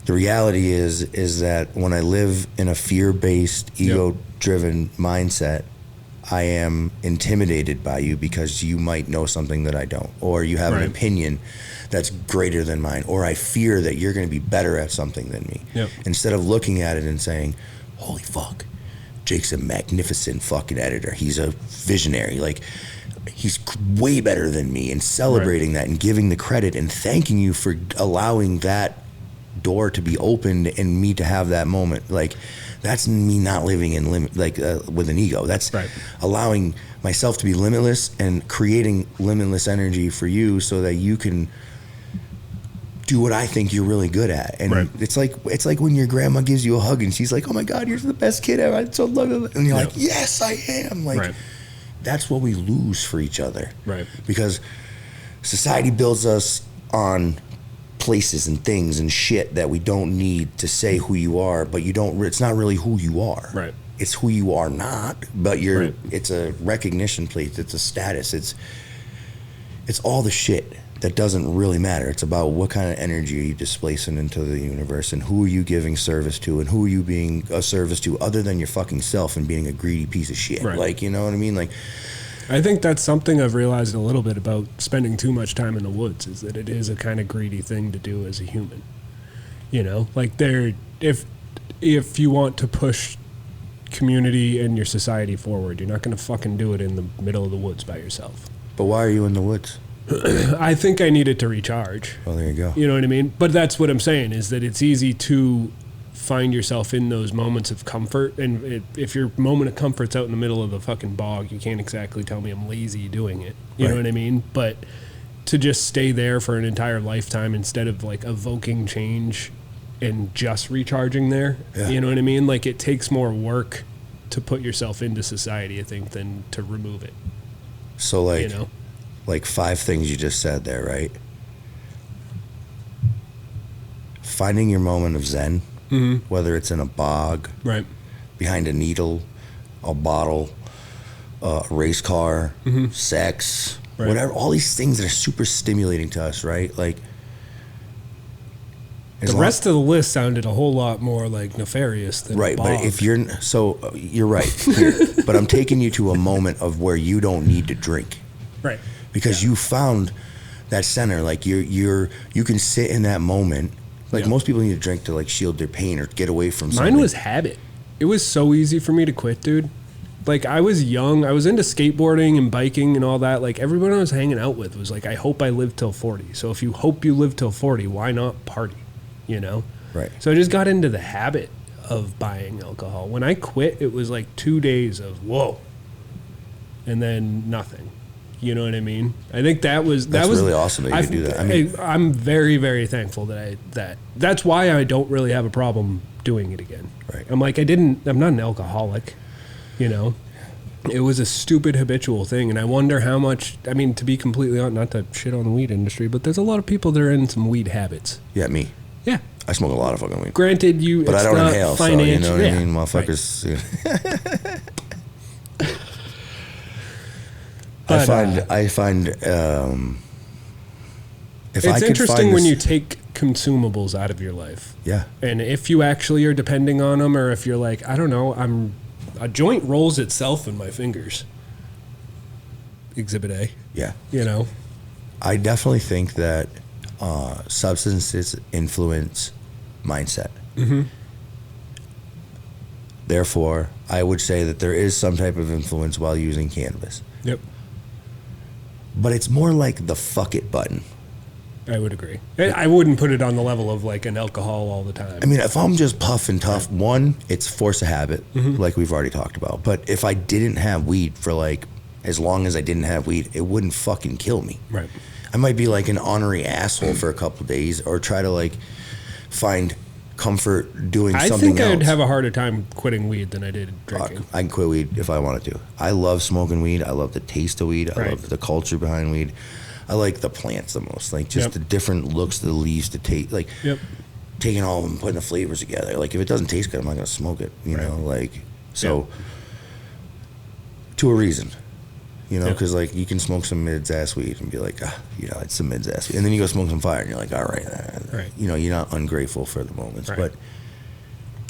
The reality is that when I live in a fear-based, ego-driven mindset, I am intimidated by you because you might know something that I don't, or you have an opinion that's greater than mine, or I fear that you're going to be better at something than me. Instead of looking at it and saying, holy fuck, Jake's a magnificent fucking editor. He's a visionary. Like, he's way better than me, and celebrating that and giving the credit and thanking you for allowing that door to be opened and me to have that moment. Like, that's me not living in with an ego. That's allowing myself to be limitless and creating limitless energy for you so that you can do what I think you're really good at. And it's like when your grandma gives you a hug and she's like, oh my God, you're the best kid ever. I so love it. And you're like, yes, I am. Like, that's what we lose for each other. Because society builds us on places and things and shit that we don't need to say who you are, but it's not really who you are. It's who you are not, but it's a recognition plate. It's a status. It's all the shit that doesn't really matter. It's about what kind of energy are you displacing into the universe, and who are you giving service to, and who are you being a service to other than your fucking self and being a greedy piece of shit. Like, you know what I mean? Like, I think that's something I've realized a little bit about spending too much time in the woods, is that it is a kind of greedy thing to do as a human. You know, like if you want to push community and your society forward, you're not going to fucking do it in the middle of the woods by yourself. But why are you in the woods? I think I needed to recharge. Oh, there you go. You know what I mean? But that's what I'm saying, is that it's easy to find yourself in those moments of comfort, and if your moment of comfort's out in the middle of the fucking bog, you can't exactly tell me I'm lazy doing it. You know what I mean? But to just stay there for an entire lifetime instead of like evoking change and just recharging there, you know what I mean? Like, it takes more work to put yourself into society, I think, than to remove it. So like, you know, like 5 things you just said there, right? Finding your moment of zen. Whether it's in a bog, behind a needle, a bottle, a race car, sex, whatever, all these things that are super stimulating to us, right? Like, the rest of the list sounded a whole lot more like nefarious than a bog. But if you're you're right here, but I'm taking you to a moment of where you don't need to drink, because you found that center. Like, you can sit in that moment. Like, most people need to drink to, like, shield their pain or get away from something. Mine was habit. It was so easy for me to quit, dude. Like, I was young. I was into skateboarding and biking and all that. Like, everyone I was hanging out with was like, I hope I live till 40. So if you hope you live till 40, why not party? You know? So I just got into the habit of buying alcohol. When I quit, it was like 2 days of, whoa, and then nothing. You know what I mean? I think that's really awesome that you could do that. I mean, I'm very, very thankful that's why I don't really have a problem doing it again. I'm like, I'm not an alcoholic, you know? It was a stupid habitual thing, and I wonder how much, I mean, to be completely honest, not to shit on the weed industry, but there's a lot of people that are in some weed habits. Yeah, me. Yeah. I smoke a lot of fucking weed. Granted, but I don't inhale, so you know what I mean? Motherfuckers. But, I find if it's interesting when you take consumables out of your life. And if you actually are depending on them, or if you're like, I don't know, a joint rolls itself in my fingers. Exhibit A. You know? I definitely think that substances influence mindset. Mm-hmm. Therefore, I would say that there is some type of influence while using cannabis. Yep. But it's more like the fuck it button. I would agree. I wouldn't put it on the level of like an alcohol all the time. I mean, if I'm just puffing tough, one, it's force of habit, like we've already talked about. But if I didn't have weed for like as long as I didn't have weed, it wouldn't fucking kill me. Right. I might be like an ornery asshole for a couple of days, or try to like find comfort doing something else. I think I'd have a harder time quitting weed than I did drinking. I can quit weed if I wanted to. I love smoking weed. I love the taste of weed. I love the culture behind weed. I like the plants the most, like just the different looks of the leaves to take, like taking all of them, putting the flavors together. Like if it doesn't taste good, I'm not gonna smoke it. You know, like so to a reason. You know, because like you can smoke some mids ass weed and be like, it's some mids ass weed, and then you go smoke some fire and you're like, all right, you know, you're not ungrateful for the moments. But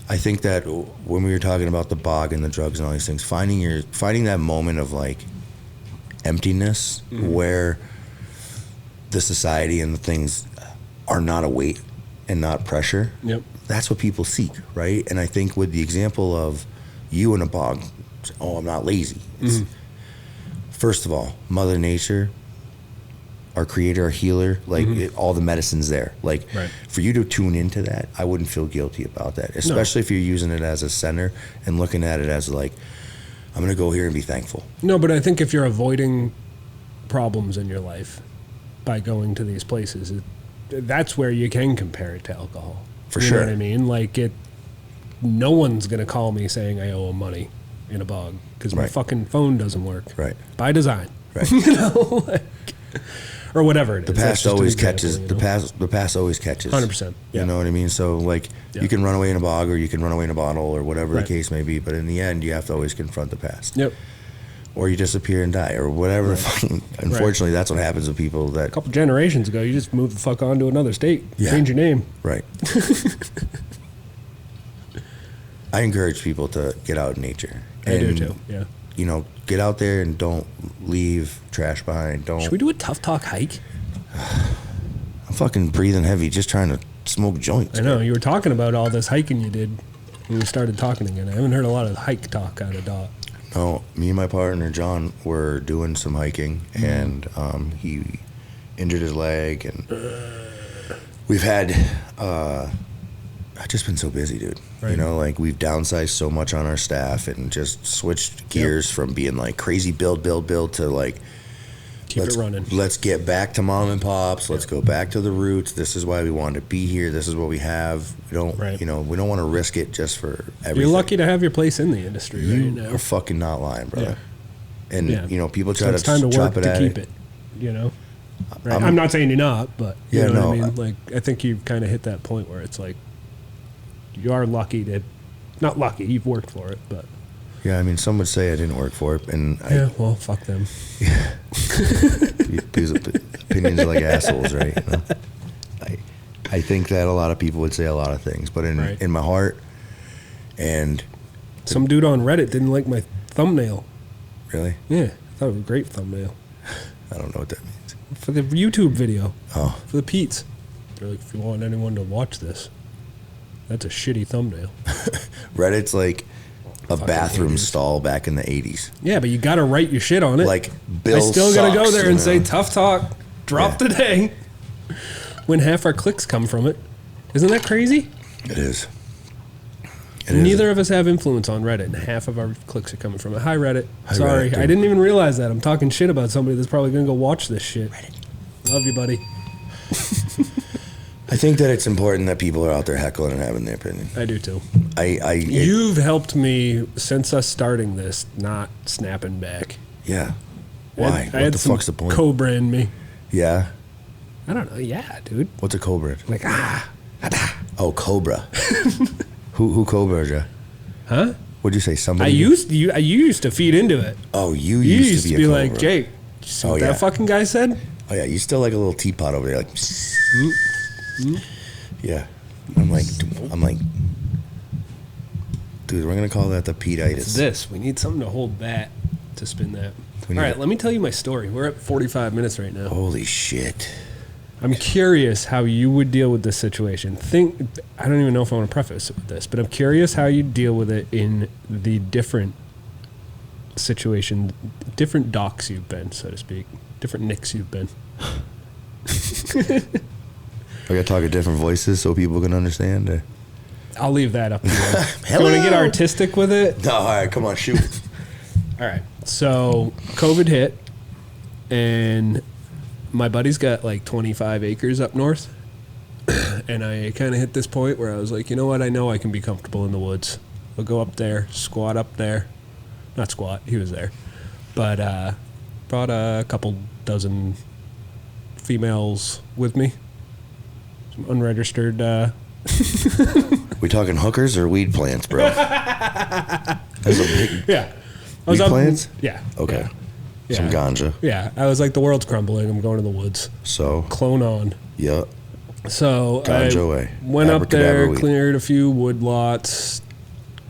I think that when we were talking about the bog and the drugs and all these things, finding that moment of like emptiness where the society and the things are not a weight and not pressure. Yep. That's what people seek, right? And I think with the example of you in a bog, I'm not lazy. First of all, Mother Nature, our creator, our healer, like all the medicine's there. Like for you to tune into that, I wouldn't feel guilty about that, especially if you're using it as a center and looking at it as like, I'm going to go here and be thankful. No, but I think if you're avoiding problems in your life by going to these places, that's where you can compare it to alcohol. For sure. You know what I mean? Like no one's going to call me saying I owe them money in a bog because my fucking phone doesn't work. Right. By design. Right. You know, like, or whatever it is. The past always catches. You know? The past always catches. 100%. Yeah. You know what I mean? So like you can run away in a bog or you can run away in a bottle or whatever the case may be, but in the end you have to always confront the past. Yep. Or you disappear and die, or whatever. Unfortunately, that's what happens with people that... A couple generations ago, you just moved the fuck on to another state. Change your name. Right. I encourage people to get out in nature. I do too, yeah. You know, get out there and don't leave trash behind. Should we do a tough talk hike? I'm fucking breathing heavy just trying to smoke joints. I know. You were talking about all this hiking you did when we started talking again. I haven't heard a lot of hike talk out of Dot. No, me and my partner John were doing some hiking, and he injured his leg, and we've had. I've just been so busy, dude. Right. You know, like we've downsized so much on our staff, and just switched gears from being like crazy build to like keep it running. Let's get back to mom and pops. Let's go back to the roots. This is why we wanted to be here. This is what we have. We don't, you know, we don't want to risk it just for everything. You're lucky to have your place in the industry right now. You're fucking not lying, brother. Yeah. And you know, people try it's time to chop work it to keep it. You know, right? I'm not saying you're not, but you know what I mean. Like I think you've kind of hit that point where it's like you are lucky to, not lucky. You've worked for it, but. Yeah, I mean, some would say I didn't work for it, and well, fuck them. Yeah, people's opinions are like assholes, right? You know? I think that a lot of people would say a lot of things, but in my heart, and some dude on Reddit didn't like my thumbnail. Really? Yeah, I thought it was a great thumbnail. I don't know what that means. For the YouTube video. Oh. For the Pete's. They're like, if you want anyone to watch this, that's a shitty thumbnail. Reddit's like a bathroom stall back in the 80s. Yeah, but you got to write your shit on it. Like Bill I still got to go there and say, tough talk, drop today, when half our clicks come from it. Isn't that crazy? It is. Neither of us have influence on Reddit, and half of our clicks are coming from it. Hi, Reddit. Sorry, Reddit, I didn't even realize that. I'm talking shit about somebody that's probably going to go watch this shit. Reddit. Love you, buddy. I think that it's important that people are out there heckling and having their opinion. I do too. You've helped me since us starting this, not snapping back. Yeah. Why? What the fuck's the point? Co-brand me. Yeah. I don't know. Yeah, dude. What's a co-brand? Like Oh, Cobra. Who co-brand you? Huh? What'd you say? Somebody? You used to feed into it. Oh, you used to be a like, Jake. What that fucking guy said? Oh yeah, you still like a little teapot over there, like. Yeah, I'm like, dude, we're gonna call that the Pete-itis. It's this. We need something to hold that to spin that. All right, let me tell you my story. We're at 45 minutes right now. Holy shit! I'm curious how you would deal with this situation. I don't even know if I want to preface it with this, but I'm curious how you deal with it in the different situation, different docks you've been, so to speak, different nicks you've been. I gotta talk in different voices so people can understand. I'll leave that up to you. You want to get artistic with it? No, all right, come on, shoot. All right. So COVID hit, and my buddy's got like 25 acres up north. And I kind of hit this point where I was like, you know what? I know I can be comfortable in the woods. I'll go up there, squat up there. Not squat, he was there. But brought a couple dozen females with me. Some unregistered. We talking hookers or weed plants, bro? There's a big. Yeah. Weed plants? Yeah. Okay. Yeah. Some ganja. Yeah. I was like, the world's crumbling. I'm going to the woods. So. Clone on. Yep. So Ganja I away. went up there, weed. cleared a few wood lots,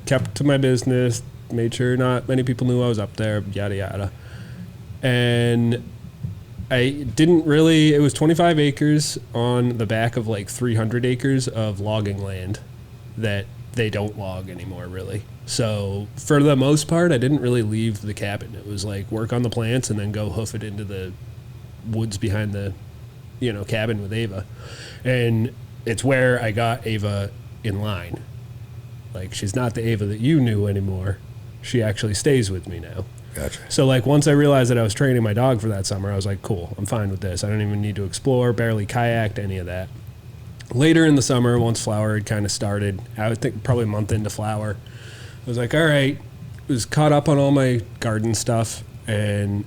kept to my business, made sure not many people knew I was up there, yada, yada. And I didn't really, it was 25 acres on the back of like 300 acres of logging land that they don't log anymore, really. So for the most part, I didn't really leave the cabin. It was like work on the plants and then go hoof it into the woods behind the, cabin with Ava. And it's where I got Ava in line. Like, she's not the Ava that you knew anymore. She actually stays with me now. Gotcha. So, like, once I realized that I was training my dog for that summer, I was like, cool, I'm fine with this. I don't even need to explore, barely kayaked, any of that. Later in the summer, once flower had kind of started, I would think probably a month into flower, I was like, all right, was caught up on all my garden stuff, and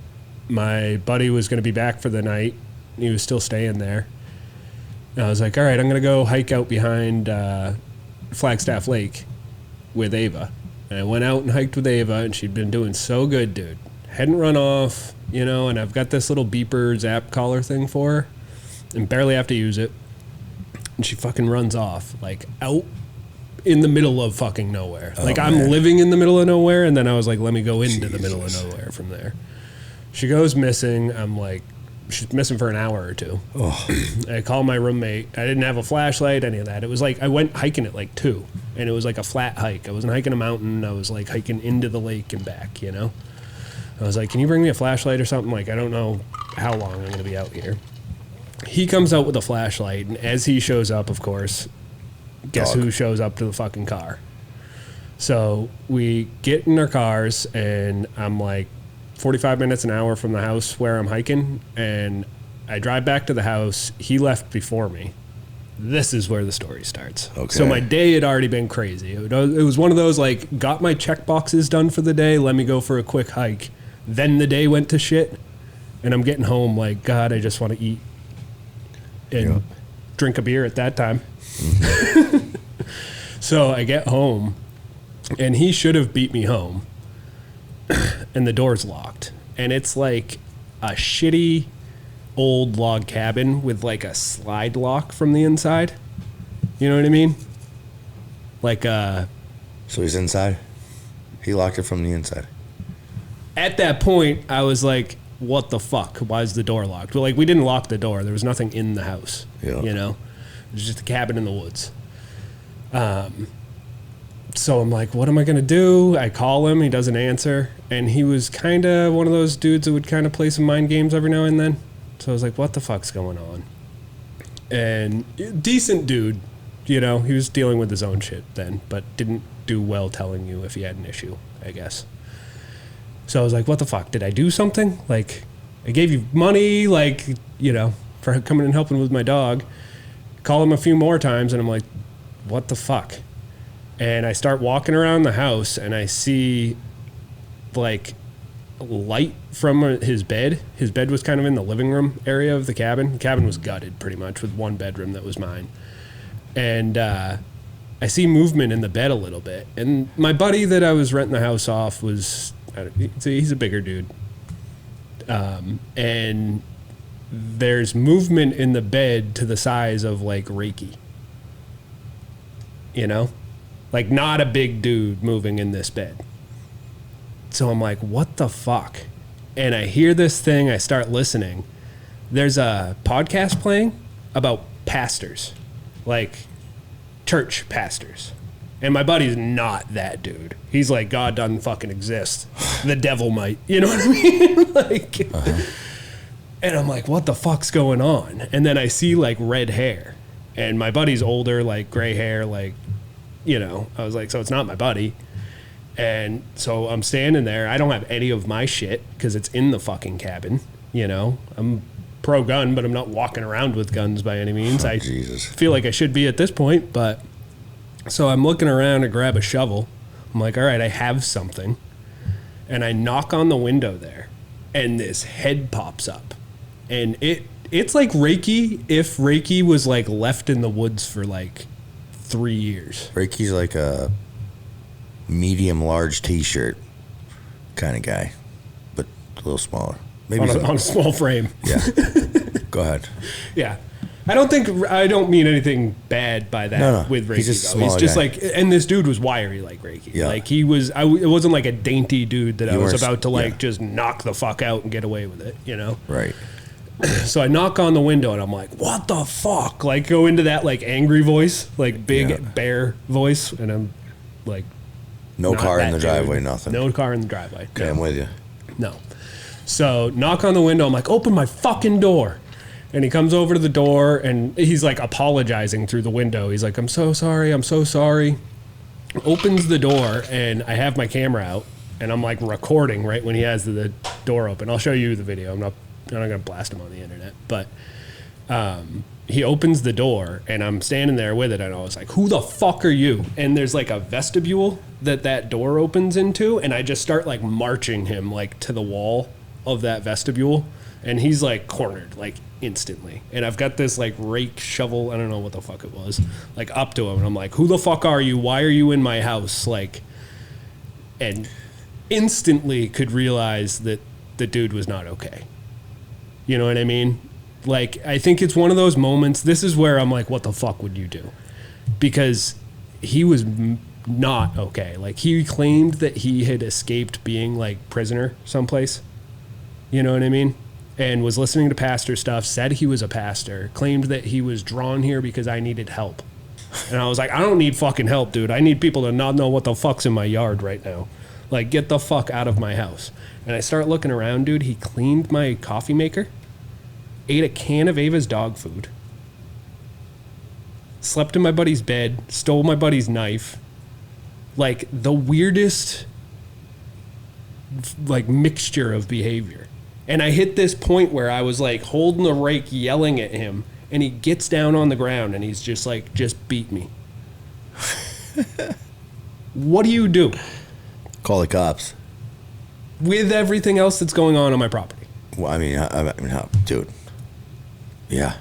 my buddy was going to be back for the night. He was still staying there. And I was like, all right, I'm going to go hike out behind Flagstaff Lake with Ava. And I went out and hiked with Ava, and she'd been doing so good, dude. Hadn't run off, and I've got this little beeper zap collar thing for her, and barely have to use it. And she fucking runs off, like, out in the middle of fucking nowhere. Oh, like, man. I'm living in the middle of nowhere, and then I was like, let me go into the middle of nowhere from there. She goes missing. I'm like, she's missing for an hour or two. Oh. I call my roommate. I didn't have a flashlight, any of that. It was like I went hiking at like 2, and it was like a flat hike. I wasn't hiking a mountain. I was like hiking into the lake and back, I was like, can you bring me a flashlight or something? Like, I don't know how long I'm going to be out here. He comes out with a flashlight, and as he shows up, of course, guess who shows up to the fucking car? So we get in our cars, and I'm like, 45 minutes, an hour from the house where I'm hiking, and I drive back to the house. He left before me. This is where the story starts. Okay. So my day had already been crazy. It was one of those, like, got my check boxes done for the day, let me go for a quick hike. Then the day went to shit, and I'm getting home like, God, I just want to eat and drink a beer at that time. Mm-hmm. So I get home, and he should have beat me home. And the door's locked, and it's like a shitty old log cabin with like a slide lock from the inside. You know what I mean? Like So he's inside? He locked it from the inside. At that point, I was like, what the fuck? Why is the door locked? Well, like, we didn't lock the door. There was nothing in the house. Yeah. It was just a cabin in the woods. So I'm like, what am I going to do? I call him. He doesn't answer. And he was kind of one of those dudes that would kind of play some mind games every now and then. So I was like, what the fuck's going on? And decent dude, he was dealing with his own shit then, but didn't do well telling you if he had an issue, I guess. So I was like, what the fuck? Did I do something? Like, I gave you money, like, for coming and helping with my dog. Call him a few more times, and I'm like, what the fuck? And I start walking around the house, and I see, like, light from his bed. His bed was kind of in the living room area of the cabin. The cabin was gutted, pretty much, with one bedroom that was mine. And I see movement in the bed a little bit. And my buddy that I was renting the house off was, he's a bigger dude. And there's movement in the bed to the size of, like, Reiki. Like, not a big dude moving in this bed. So I'm like, what the fuck? And I hear this thing. I start listening. There's a podcast playing, about pastors, like church pastors. And my buddy's not that dude. He's like, God doesn't fucking exist. The devil might. You know what I mean? Like, and I'm like, what the fuck's going on? And then I see like red hair. And my buddy's older, like gray hair, like, you know. I was like, so it's not my buddy. And so I'm standing there. I don't have any of my shit because it's in the fucking cabin. You know, I'm pro-gun, but I'm not walking around with guns by any means. I feel like I should be at this point, but... So I'm looking around to grab a shovel. I'm like, all right, I have something. And I knock on the window there, and this head pops up. And it's like Reiki if Reiki was like left in the woods for like 3 years. Reiki's like a medium large t-shirt kind of guy, but a little smaller. Maybe on a small frame. Yeah. Go ahead. Yeah. I don't mean anything bad by that with Reiki. He's just like, and this dude was wiry like Reiki. Yeah. Like he was, it wasn't like a dainty dude that I was about to like just knock the fuck out and get away with it, you know? Right. So I knock on the window and I'm like, what the fuck? Like go into that like angry voice, like big bear voice. And I'm like, no car in the driveway, nothing. No car in the driveway. Okay, I'm with you. No. So knock on the window. I'm like, open my fucking door. And he comes over to the door, and he's, like, apologizing through the window. He's like, I'm so sorry. Opens the door, and I have my camera out, and I'm, like, recording right when he has the door open. I'll show you the video. I'm not going to blast him on the internet. But he opens the door, and I'm standing there with it, and I was like, who the fuck are you? And there's, like, a vestibule that door opens into, and I just start, like, marching him, like, to the wall of that vestibule. And he's, like, cornered, like, instantly. And I've got this, like, rake, shovel, I don't know what the fuck it was, like, up to him. And I'm like, who the fuck are you? Why are you in my house? Like, and instantly could realize that the dude was not okay. You know what I mean? Like, I think it's one of those moments. This is where I'm like, what the fuck would you do? Because he was not okay. Like, he claimed that he had escaped being, like, prisoner someplace. You know what I mean? And was listening to pastor stuff, said he was a pastor, claimed that he was drawn here because I needed help. And I was like, I don't need fucking help, dude. I need people to not know what the fuck's in my yard right now. Like, get the fuck out of my house. And I start looking around, dude. He cleaned my coffee maker, ate a can of Ava's dog food, slept in my buddy's bed, stole my buddy's knife. Like, the weirdest, like, mixture of behavior. And I hit this point where I was like holding the rake, yelling at him, and he gets down on the ground and he's just like, just beat me. What do you do? Call the cops. With everything else that's going on my property. Well, I mean, how, dude. Yeah.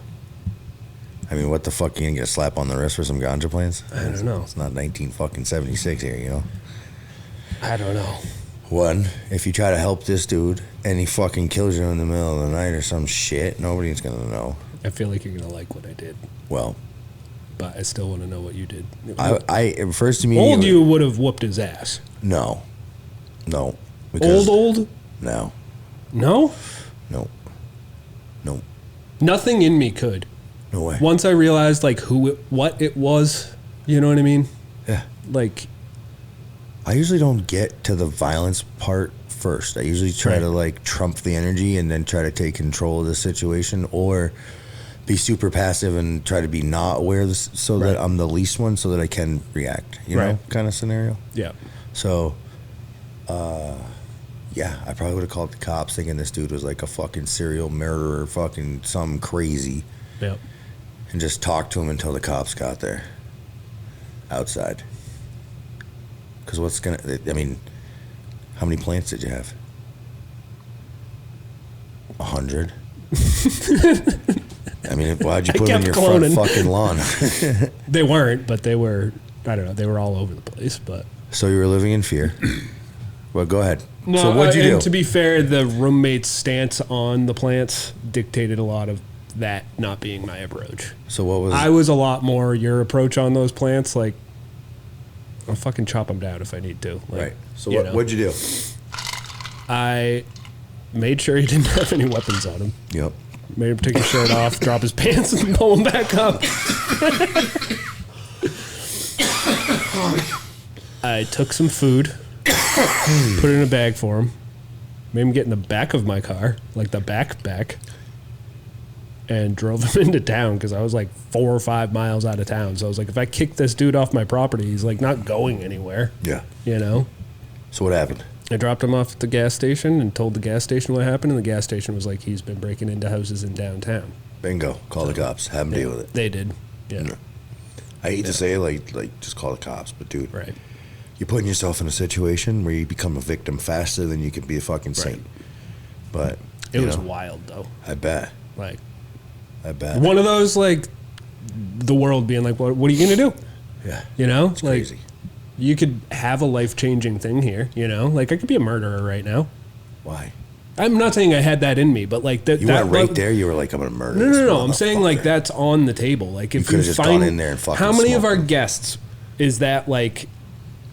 I mean, what the fuck? You gonna get a slap on the wrist for some ganja plants? I don't know. It's not 1976 here, you know? I don't know. One, if you try to help this dude and he fucking kills you in the middle of the night or some shit, nobody's gonna know. I feel like you're gonna like what I did. Well, but I still want to know what you did. I first immediately. Old you would have whooped his ass. No. Old? No. No? No. Nothing in me could. No way. Once I realized like what it was, you know what I mean? Yeah. Like, I usually don't get to the violence part first. I usually try to like trump the energy and then try to take control of the situation, or be super passive and try to be not aware so that I'm the least one so that I can react, you know, kind of scenario. Yeah. So, yeah, I probably would have called the cops thinking this dude was like a fucking serial murderer, fucking something crazy. Yep. And just talked to him until the cops got there. Outside. Because I mean, how many plants did you have? 100? I mean, why'd you put them in your front fucking lawn? They weren't, but they were, I don't know, they were all over the place. But so you were living in fear. Well, go ahead. No, so what'd you do? And to be fair, the roommate's stance on the plants dictated a lot of that not being my approach. So what was... I was a lot more your approach on those plants, like, I'll fucking chop them down if I need to. Like, right. So what'd you do? I made sure he didn't have any weapons on him. Yep. Made him take his shirt off, drop his pants, and pull him back up. I took some food, put it in a bag for him, made him get in the back of my car, like the back, and drove him into town because I was like 4 or 5 miles out of town. So I was like, if I kick this dude off my property, he's like not going anywhere. Yeah. You know? So what happened? I dropped him off at the gas station and told the gas station what happened, and the gas station was like, he's been breaking into houses in downtown. Bingo. Call the cops. Have them deal with it. They did. Yeah. No. I hate to say it, like just call the cops, but dude, Right. you're putting yourself in a situation where you become a victim faster than you can be a fucking saint. But It was wild, though. I bet. Like, I bet. one of those, like, the world being like, what are you going to do? Yeah. You know? It's like, crazy. you could have a life-changing thing here, you know? Like, I could be a murderer right now. Why? I'm not saying I had that in me, but, like, You went right there. You were like, I'm gonna murder. this No. I'm saying, like, motherfucker. that's on the table. Like, if could you have just find, gone in there and fucking how many of smoked our them. guests is that, like,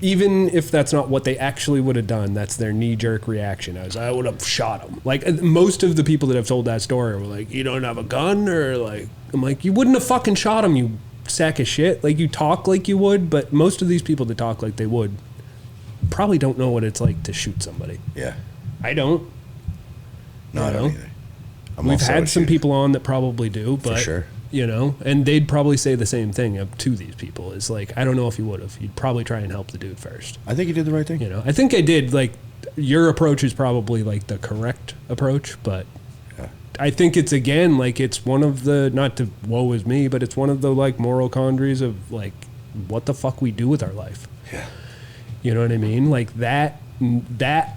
even if that's not what they actually would have done, that's their knee-jerk reaction. I would have shot him. Like, most of the people that have told that story were like, you don't have a gun? Or, like, I'm like, you wouldn't have fucking shot him, you sack of shit. Like, you talk like you would, but most of these people that talk like they would probably don't know what it's like to shoot somebody. Yeah. I don't. No, I You don't know? either. I'm We've also had a some shooter. people on that probably do, but sure. you know, and they'd probably say the same thing to these people. Is like, I don't know if you would have. You'd probably try and help the dude first. I think you did the right thing. You know, I think I did. Like, your approach is probably like the correct approach, but Yeah. I think it's again like it's one of the, not to woe is me, but it's one of the like moral quandaries of like what the fuck we do with our life. Yeah. You know what I mean? Like that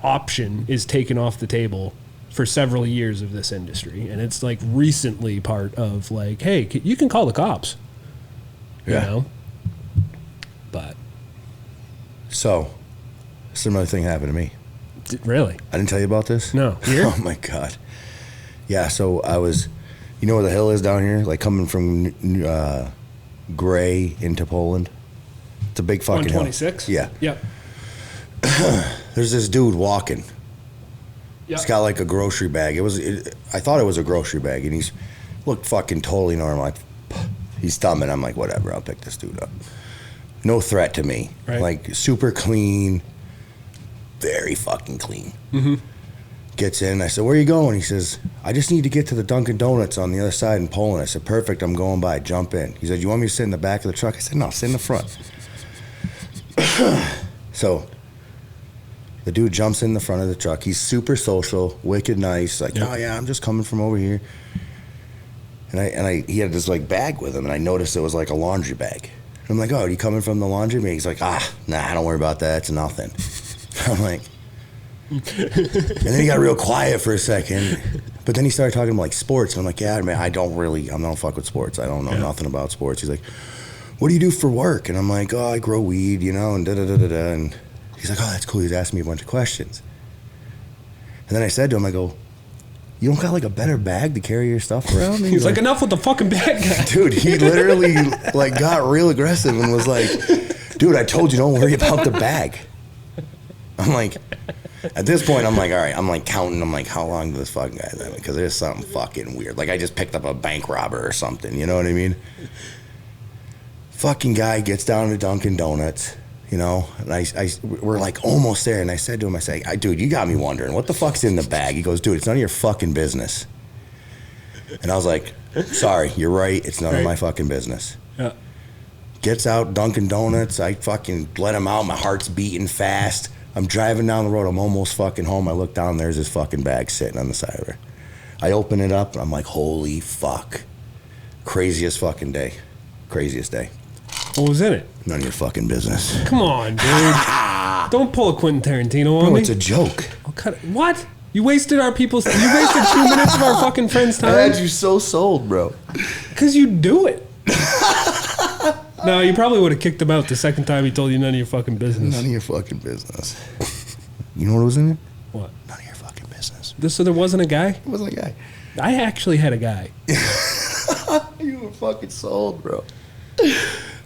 option is taken off the table for several years of this industry, and it's like recently part of like, hey, you can call the cops. Yeah. You know? But So, similar thing happened to me. really? I didn't tell you about this? No. Here? Oh my god. Yeah, so I was, you know where the hill is down here? Like coming from Gray into Poland. It's a big fucking hill. 126? Yeah. Yep. There's this dude walking. Yep. He's got like a grocery bag. I thought it was a grocery bag, and he's looked fucking totally normal. Like, he's thumbing. I'm like, whatever, I'll pick this dude up. No threat to me. Right. Like, super clean, very fucking clean. Mm-hmm. Gets in. I said, where are you going? He says, I just need to get to the Dunkin' Donuts on the other side in Poland. I said, perfect, I'm going by. Jump in. He said, you want me to sit in the back of the truck? I said, no, sit in the front. So the dude jumps in the front of the truck. He's super social, wicked nice. Like, Yep. oh yeah, I'm just coming from over here. And he had this like bag with him, and I noticed it was like a laundry bag. I'm like, oh, are you coming from the laundry? And he's like, nah, don't worry about that. It's nothing. I'm like, and then he got real quiet for a second. But then he started talking about like sports. And I'm like, yeah, man, I don't fuck with sports. I don't know nothing about sports. He's like, what do you do for work? And I'm like, oh, I grow weed, you know, and da-da-da-da-da. And he's like, oh, that's cool. He's asking me a bunch of questions. And then I said to him, I go, you don't got like a better bag to carry your stuff around? And He's like, enough with the fucking bad guy. dude, he literally like got real aggressive and was like, dude, I told you don't worry about the bag. I'm like, at this point, I'm like, all right, I'm like counting. I'm like, how long does this fucking guy have? Because there's something fucking weird. Like I just picked up a bank robber or something. You know what I mean? Fucking guy gets down to Dunkin' Donuts, you know, and we're like almost there. And I said to him, I say, dude, you got me wondering, what the fuck's in the bag? He goes, dude, it's none of your fucking business. And I was like, sorry, you're right. It's none of my fucking business. Yeah. Gets out Dunkin' Donuts. I fucking let him out. My heart's beating fast. I'm driving down the road. I'm almost fucking home. I look down. There's this fucking bag sitting on the side of her. I open it up, and I'm like, holy fuck. Craziest fucking day. Craziest day. What was in it? None of your fucking business. Come on, dude. Don't pull a Quentin Tarantino on Bro, me. it's a joke. What? You wasted our people's... You wasted 2 minutes of our fucking friend's I time? had you so sold, bro. Because you do it. No, you probably would have kicked him out the second time he told you none of your fucking business. None of your fucking business. You know what was in it? What? None of your fucking business. So there wasn't a guy? It wasn't a guy. I actually had a guy. You were fucking sold, bro.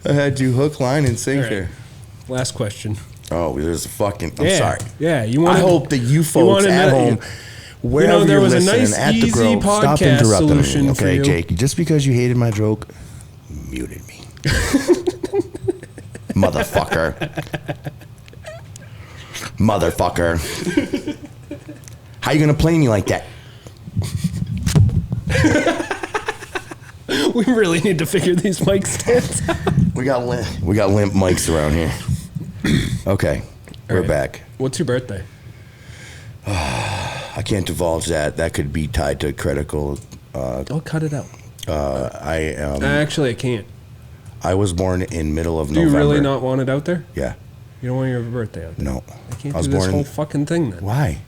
I had you hook, line, and sinker. Right. Last question. Oh, there's a fucking... I'm sorry. Yeah, you want I hope that you folks at home Wherever there you're was a listening, nice, at the easy Grove, stop podcast interrupting solution me. for Okay, you. Jake, just because you hated my joke, you muted me. Motherfucker. Motherfucker. How you going to play me like that? We really need to figure these mic stands out. We got limp mics around here. Okay, we're right. back. What's your birthday? I can't divulge that. That could be tied to critical. I'll cut it out. I I can't. I was born in middle of Do November. you really not want it out there? Yeah. You don't want your birthday out there? No. I can't I was do this born whole in, fucking thing then. Why?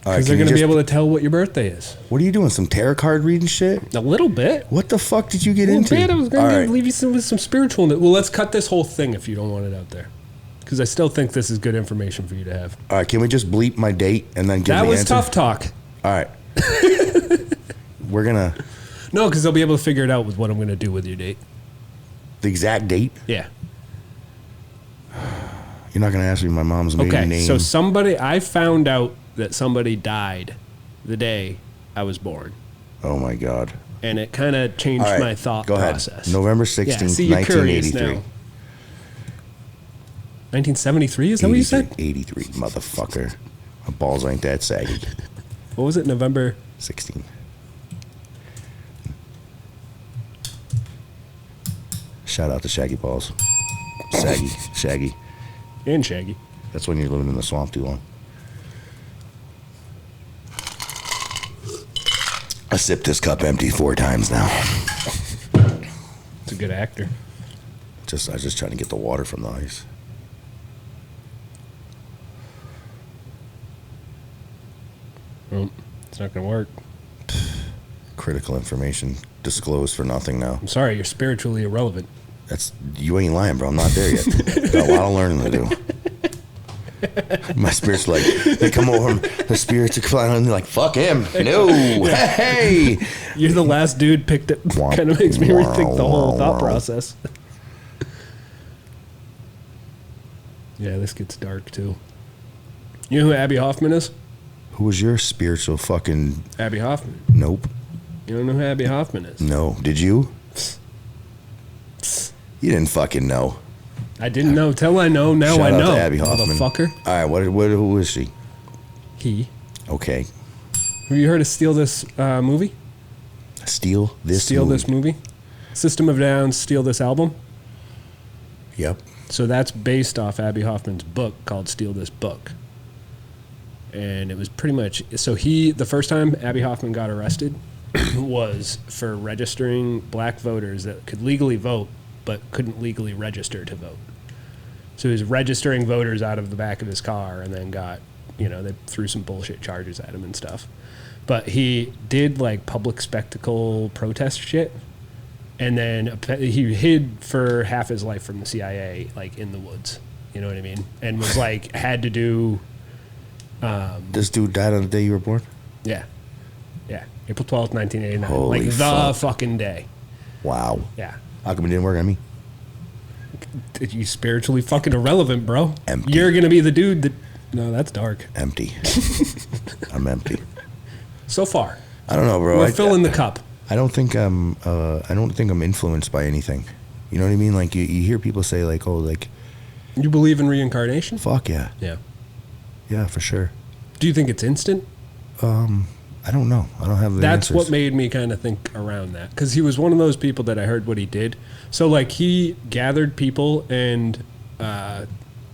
All right, Because they're going to be able to tell what your birthday is. What are you doing? Some tarot card reading shit? A little bit. What the fuck did you get A into? little bit. I was All going right. to leave you with some spiritual. Well, let's cut this whole thing if you don't want it out there. Because I still think this is good information for you to have. All right, can we just bleep my date and then give That the was answer? tough talk. All right. We're going to... No, because they'll be able to figure it out with what I'm going to do with your date. The exact date? Yeah. You're not going to ask me my mom's maiden name? So I found out that somebody died the day I was born. Oh, my God. And it kind of changed All right, my thought go ahead. process. November 16th, yeah, see, you're curious 1983. now. 1973, is that what you said? 83, motherfucker. My balls ain't that saggy. What was it, November? 16. Shout out to Shaggy Balls. Shaggy. And Shaggy. That's when you're living in the swamp too long. I sipped this cup empty 4 times now. It's a good actor. I was just trying to get the water from the ice. Well, it's not going to work. Critical information disclosed for nothing now. I'm sorry, you're spiritually irrelevant. You ain't lying, bro. I'm not there yet. Got a lot of learning to do. My spirits like, they come over, the spirits are flying on, they're like, fuck him. No. Hey. You're the last dude picked it. Kind of makes me rethink the whole thought process. Yeah, this gets dark too. You know who Abby Hoffman is? Who was your spiritual fucking... Abby Hoffman. Nope. You don't know who Abby Hoffman is? No. Did you? You didn't fucking know. I didn't know till I know. Now Shout I out know. to Abby Hoffman. Motherfucker. All right, who is she? He. Okay. Have you heard of Steal This movie? Steal This movie? System of a Down, Steal This album? Yep. So that's based off Abby Hoffman's book called Steal This Book. And it was pretty much... So the first time Abby Hoffman got arrested was for registering black voters that could legally vote but couldn't legally register to vote. So he was registering voters out of the back of his car and then got, they threw some bullshit charges at him and stuff. But he did like public spectacle protest shit. And then he hid for half his life from the CIA, like in the woods. You know what I mean? And was like, had to do... This dude died on the day you were born? Yeah. Yeah. April 12th, 1989. Holy like the fuck. fucking day. Wow. Yeah. How come it didn't work on me? You spiritually fucking irrelevant, bro. Empty. You're going to be the dude that... No, that's dark. Empty. I'm empty. So far. I don't know, bro. We're filling the cup. I don't think I'm influenced by anything. You know what I mean? Like you hear people say like, oh, like... You believe in reincarnation? Fuck yeah. Yeah. Yeah, for sure. Do you think it's instant? I don't know. I don't have the That's answers. what made me kind of think around that. Because he was one of those people that I heard what he did. So, like, he gathered people and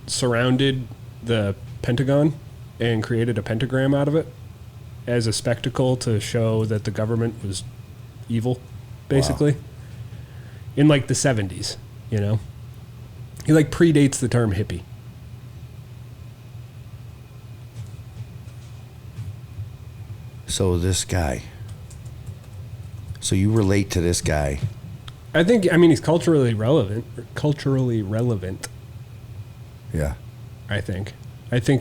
surrounded the Pentagon and created a pentagram out of it as a spectacle to show that the government was evil, basically. Wow. In, like, the 70s, He, like, predates the term hippie. So this guy. So you relate to this guy. I mean, he's culturally relevant. Yeah. I think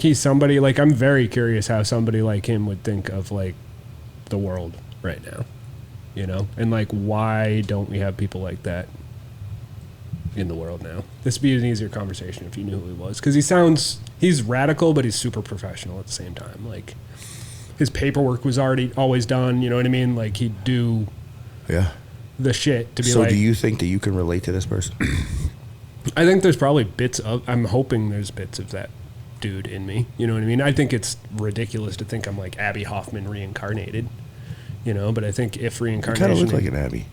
he's somebody, like, I'm very curious how somebody like him would think of, like, the world right now, And, like, why don't we have people like that in the world now. This would be an easier conversation if you knew who he was. Because he's radical, but he's super professional at the same time. Like, his paperwork was always done, you know what I mean? Like, he'd do the shit to be so like... do you think that you can relate to this person? I think there's probably I'm hoping there's bits of that dude in me, you know what I mean? I think it's ridiculous to think I'm like Abby Hoffman reincarnated, you know, but I think if reincarnation... You kind of look like an Abby.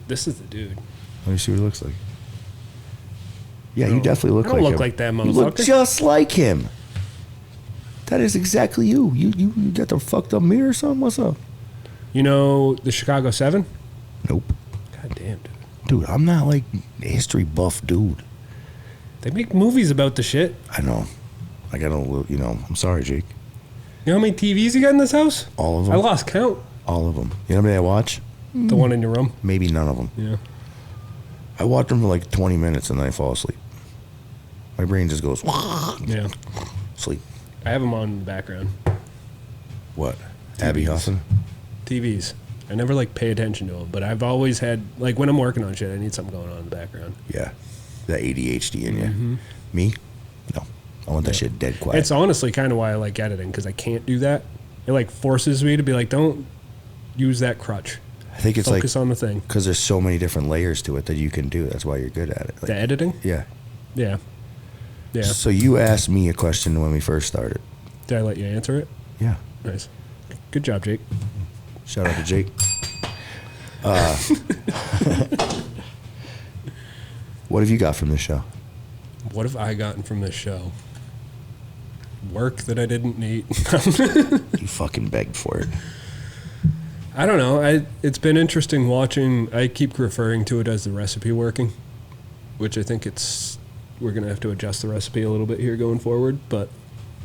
This is the dude. Let me see what he looks like. Yeah, you definitely look like him. I don't look like that motherfucker. You look just like him. That is exactly you. You got the fucked up mirror or something? What's up? You know the Chicago 7? Nope. God damn, dude. Dude, I'm not like a history buff dude. They make movies about the shit. I know. I got a, I'm sorry, Jake. You know how many TVs you got in this house? All of them. I lost count. All of them. You know how many I watch? The one in your room? Maybe none of them. Yeah. I watch them for like 20 minutes and then I fall asleep. My brain just goes, Yeah. sleep. I have them on in the background. What? Abby Hoffman? TVs. I never like pay attention to them, but I've always had, like, when I'm working on shit, I need something going on in the background. Yeah. That ADHD in you. Me? No. I want that shit dead quiet. It's honestly kind of why I like editing, because I can't do that. It like forces me to be like, don't use that crutch. I think it's Focus like on the thing. because there's so many different layers to it that you can do. That's why you're good at it. Like, The editing? yeah. Yeah. Yeah. So you asked me a question when we first started. Did I let you answer it? Yeah. Nice. Good job, Jake. Shout out to Jake. What have you got from this show? What have I gotten from this show? Work that I didn't need. You fucking begged for it. I don't know. It's been interesting watching. I keep referring to it as the recipe working, which I think we're going to have to adjust the recipe a little bit here going forward, but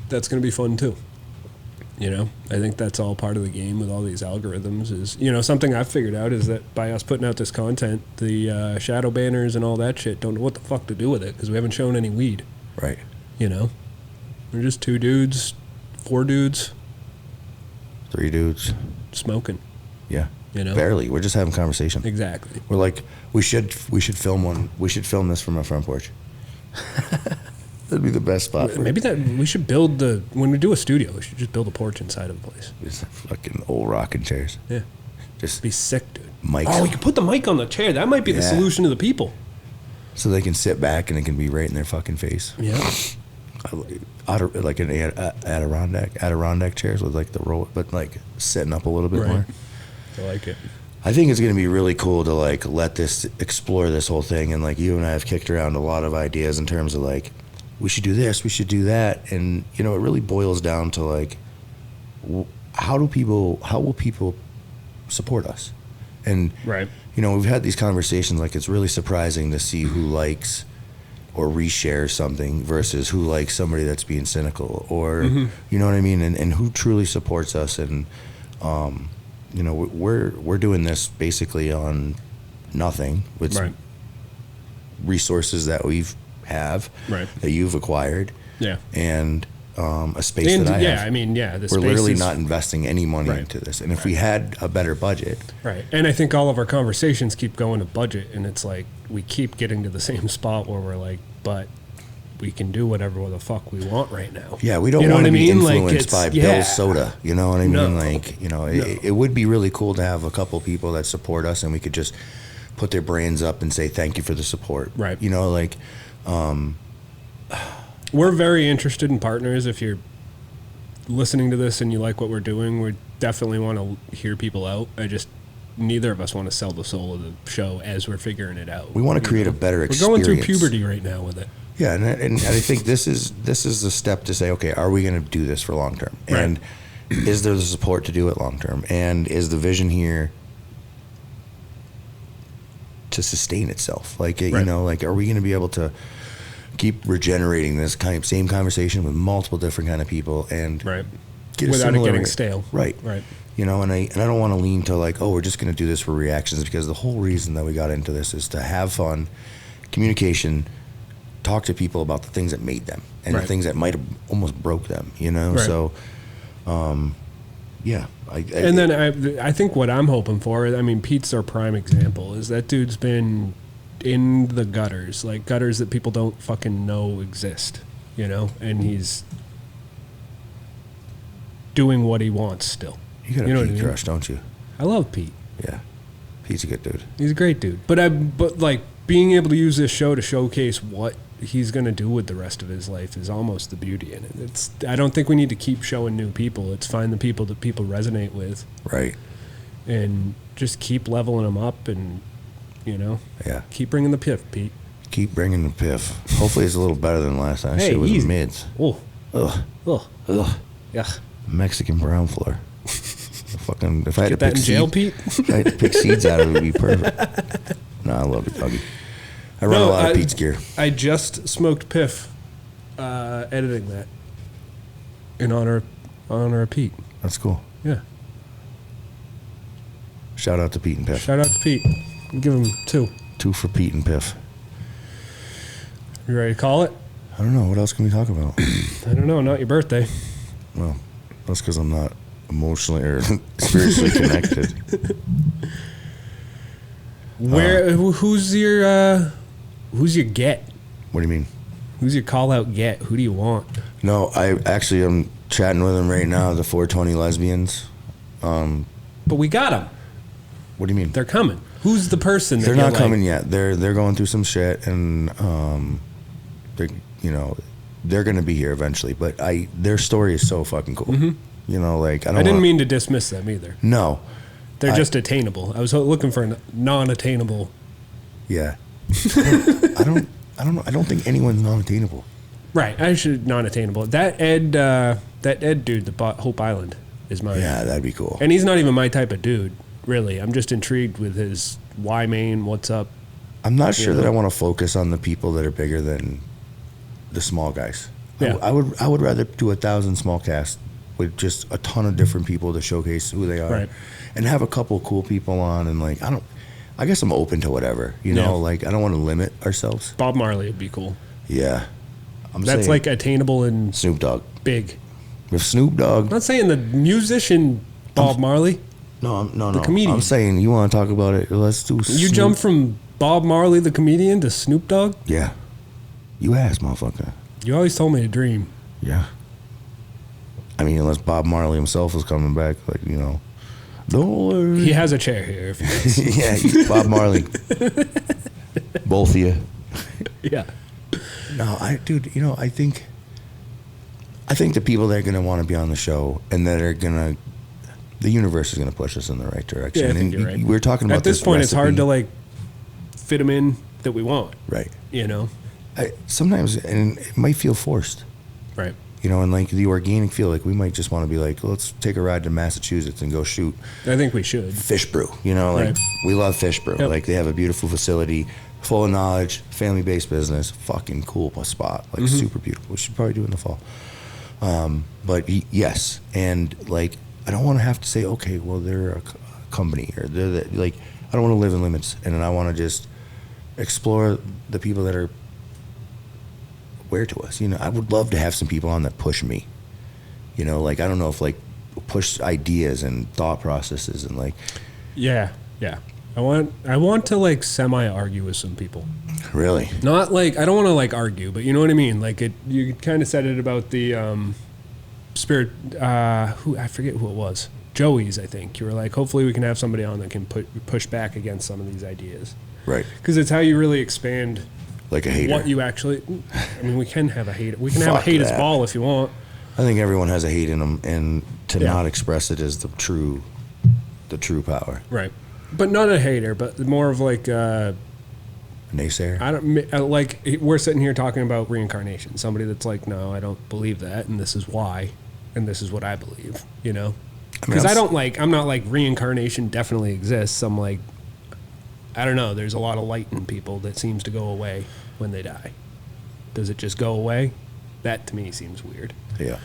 that's going to be fun too. You know, I think that's all part of the game with all these algorithms is, you know, something I've figured out is that by us putting out this content, the shadow banners and all that shit don't know what the fuck to do with it because we haven't shown any weed. Right. You know, we're just 2 dudes, 4 dudes. 3 dudes. Smoking. Yeah. You know? Barely. We're just having conversation. Exactly. We're like, we should film one. We should film this from our front porch. That'd be the best spot for Maybe it. that we should build when we do a studio, we should just build a porch inside of the place. Just fucking old rocking chairs. Yeah. Just Be sick, dude. mics. Oh, we can put the mic on the chair. That might be the Yeah. solution to the people. So they can sit back and it can be right in their fucking face. Yeah. Like an Adirondack chairs with like the roll, but like sitting up a little bit Right. more. I like it. I think it's going to be really cool to like explore this whole thing, and like you and I have kicked around a lot of ideas in terms of like we should do this, we should do that, and you know it really boils down to like how will people support us? And Right. you know, we've had these conversations like it's really surprising to see who likes or reshares something versus who likes somebody that's being cynical or you know what I mean, and who truly supports us. And you know, we're doing this basically on nothing with Right. resources that have Right. that you've acquired, Yeah. and a space And that I yeah, have. I mean, yeah, the We're space literally is, not investing any money Right. into this, and if we had a better budget, right. And I think all of our conversations keep going to budget, and it's like we keep getting to the same spot where we're like, but we can do whatever the fuck we want right now. yeah, we don't You know want what to I be mean? Like, influenced it's- by yeah. Bill's Soda. You know what I mean? No. Like, you know, No. it would be really cool to have a couple people that support us, and we could just put their brands up and say thank you for the support. Right. You know, like, We're very interested in partners. If you're listening to this and you like what we're doing, we definitely want to hear people out. Neither of us want to sell the soul of the show as we're figuring it out. we want to create a better We're experience. going through puberty right now with it. Yeah, and I think this is the step to say, okay, are we going to do this for long term? Right. And is there the support to do it long term? And is the vision here to sustain itself? Like, you Right. know, like, are we going to be able to keep regenerating this same conversation with multiple different kind of people and Right. get a Without it similar getting rate? stale. Right. Right. You know, and I don't want to lean to like, oh, we're just going to do this for reactions, because the whole reason that we got into this is to have fun, communication, talk to people about the things that made them and Right. the things that might have almost broke them, you know? Right. So, yeah. And then I think what I'm hoping for, I mean, Pete's our prime example, is that dude's been in the gutters, like gutters that people don't fucking know exist, you know, and he's doing what he wants still. You got a know Pete what I mean? crush, don't you? I love Pete. Yeah. Pete's a good dude. He's a great dude. But like being able to use this show to showcase what he's going to do with the rest of his life is almost the beauty in it. I don't think we need to keep showing new people. It's find the people that people resonate with. Right. And just keep leveling them up and, you know, Yeah. keep bringing the piff, Pete. Keep bringing the piff. Hopefully it's a little better than last time. Hey, Shit was easy. mids. Oh, Ugh. oh, Ugh. yeah. Mexican brown floor. Fucking, if I had Get to that pick in jail, seed- Pete? if I had to pick seeds out of it, would be perfect. No, I love it, Dougie. I run a lot of Pete's gear. I just smoked piff editing that in honor of Pete. That's cool. Yeah. Shout out to Pete and Piff. Shout out to Pete. Give him 2. 2 for Pete and Piff. You ready to call it? I don't know. What else can we talk about? I don't know. Not your birthday. Well, that's because I'm not emotionally or spiritually connected. Who's your get? What do you mean? Who's your call out get? Who do you want? No, I'm chatting with them right now, the 420 lesbians. But we got them. What do you mean? They're coming. Who's the person? They're not coming yet. They're going through some shit, and they're gonna be here eventually. But their story is so fucking cool. Mm-hmm. You know, like I didn't mean to dismiss them either. No, They're just attainable. I was looking for a non-attainable. Yeah, I don't think anyone's non-attainable. Right, I should non-attainable. That Ed dude that bought Hope Island is mine. Yeah, that'd be cool. And he's not even my type of dude, really. I'm just intrigued with his why Maine, what's up. I'm not sure that I want to focus on the people that are bigger than the small guys. Yeah. I would rather do 1,000 small casts with just a ton of different people to showcase who they are, Right. and have a couple cool people on. And like, I guess I'm open to whatever. You know, Yeah. like I don't want to limit ourselves. Bob Marley would be cool. Yeah, That's saying like attainable and Snoop Dogg. big. If Snoop Dogg, I'm not saying the musician Bob Marley. no, The comedian. I'm saying you want to talk about it. Let's do. You Snoop. jump from Bob Marley, the comedian, to Snoop Dogg? Yeah, you asked, motherfucker. You always told me to dream. Yeah. I mean, unless Bob Marley himself was coming back, like, you know, don't worry. He has a chair here. If he does. Yeah, Bob Marley. Both of you. Yeah. No, I think the people that are going to want to be on the show and that are going to, the universe is going to push us in the right direction. Yeah, I think and you're right. we're talking about At this point, it's hard recipe. to like fit them in that we want. Right. You know. Sometimes, and it might feel forced. Right. You know, and like the organic feel, like we might just want to be like, let's take a ride to Massachusetts and go shoot I think we should. Fish Brew. You know, like Right. we love Fish Brew. Yep. Like they have a beautiful facility, full of knowledge, family-based business, fucking cool spot, like super beautiful. We should probably do it in the fall. But yes, and like I don't want to have to say, okay, well they're a company or they're like I don't want to live in limits, and I want to just explore the people that are where to us. You know, I would love to have some people on that push me. You know, like I don't know if like push ideas and thought processes and like. Yeah. Yeah. I want to like semi argue with some people. Really? Not like I don't want to like argue, but you know what I mean. Like you kind of said it about the spirit. Who I forget who it was. Joey's, I think. You were like, hopefully we can have somebody on that can push back against some of these ideas. Right. Because it's how you really expand. Like a hater. What you actually. I mean, we can have a hate. We can have a Fuck hate as that. ball if you want. I think everyone has a hate in them, and to Yeah. not express it is the true power. Right. But not a hater, but more of like. Naysayer. I don't like. We're sitting here talking about reincarnation. Somebody that's like, no, I don't believe that, and this is why, and this is what I believe. You know, because I'm not like reincarnation definitely exists. I'm like, I don't know. There's a lot of light in people that seems to go away when they die. Does it just go away? That to me seems weird. Yeah.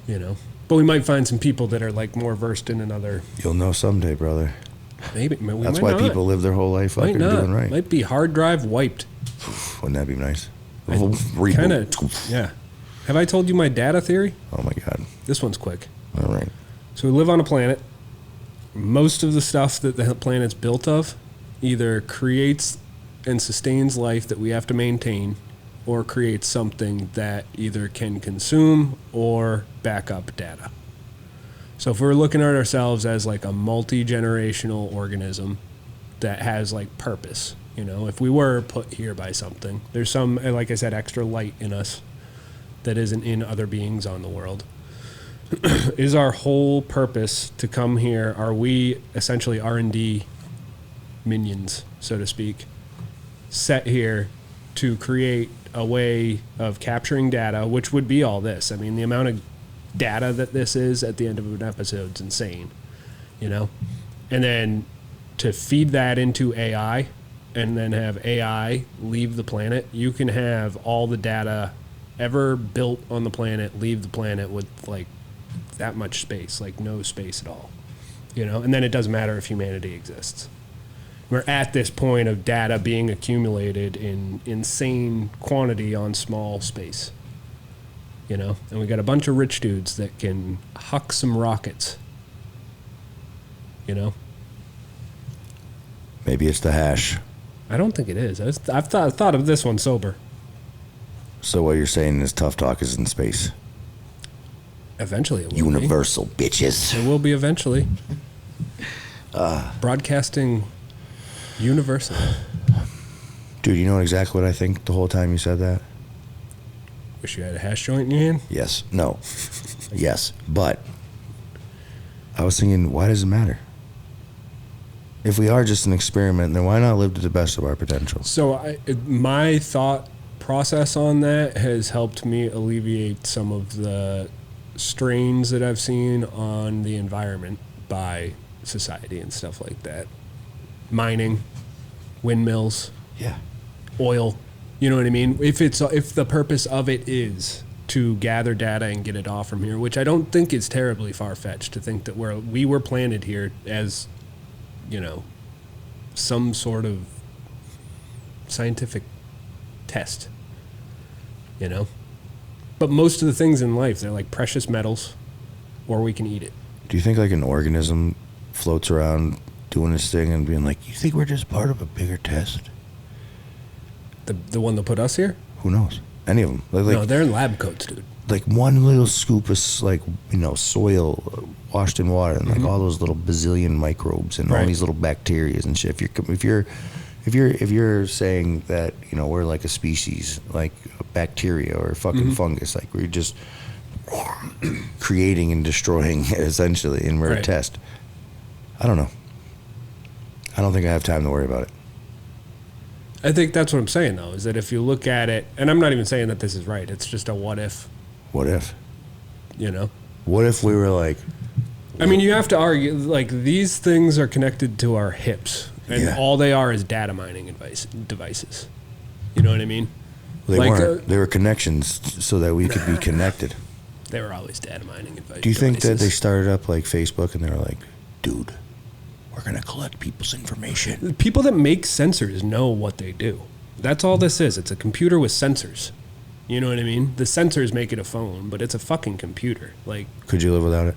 You know, but we might find some people that are like more versed in another. You'll know someday, brother. Maybe That's why people live their whole life might fucking not. doing right. Might be hard drive wiped. Wouldn't that be nice? Kind of. Yeah. Have I told you my data theory? Oh my God. This one's quick. All right. So we live on a planet. Most of the stuff that the planet's built of either creates and sustains life that we have to maintain, or creates something that either can consume or back up data. So if we're looking at ourselves as like a multi-generational organism that has like purpose, you know, if we were put here by something, there's some, like I said, extra light in us that isn't in other beings on the world. Is our whole purpose to come here? Are we essentially R&D minions, so to speak, set here to create a way of capturing data, which would be all this? I mean, the amount of data that this is at the end of an episode is insane, you know? And then to feed that into AI and then have AI leave the planet, you can have all the data ever built on the planet leave the planet with like that much space, like no space at all, you know? And then it doesn't matter if humanity exists. We're at this point of data being accumulated in insane quantity on small space, you know? And we got a bunch of rich dudes that can huck some rockets, you know? Maybe it's the hash. I don't think it is. I've thought of this one sober. So what you're saying is tough talk is in space. Eventually it will Universal, bitches. be. It will be eventually. Broadcasting universally. Dude, you know exactly what I think the whole time you said that? Wish you had a hash joint in your hand. Yes. No. Yes. But I was thinking, why does it matter? If we are just an experiment, then why not live to the best of our potential? So my thought process on that has helped me alleviate some of the strains that I've seen on the environment by society and stuff like that. Mining, windmills, Yeah. oil, you know what I mean? If the purpose of it is to gather data and get it off from here, which I don't think is terribly far-fetched to think that we were planted here as, you know, some sort of scientific test, you know? But most of the things in life, they're like precious metals, or we can eat it. Do you think like an organism floats around doing this thing and being like, you think we're just part of a bigger test? The one that put us here? Who knows? Any of them. Like, No, they're in lab coats, dude. like one little scoop of like, you know, soil washed in water and like all those little bazillion microbes and all Right. these little bacteria and shit. If you're saying that, you know, we're like a species, like a bacteria or a fucking fungus, like we're just creating and destroying essentially, and we're a Right. test. I don't know. I don't think I have time to worry about it. I think that's what I'm saying, though, is that if you look at it, and I'm not even saying that this is right, it's just a what if, What if? you know? What if we were like, I mean, you have to argue, like, these things are connected to our hips, and Yeah. all they are is data mining devices. You know what I mean? they Like, weren't, they were connections so that we could be connected. They were always data mining devices. Do you think that they started up like Facebook and they were like, dude, we're going to collect people's information? People that make sensors know what they do. That's all this is. It's a computer with sensors. You know what I mean? The sensors make it a phone, but it's a fucking computer. Like, Could you live without it?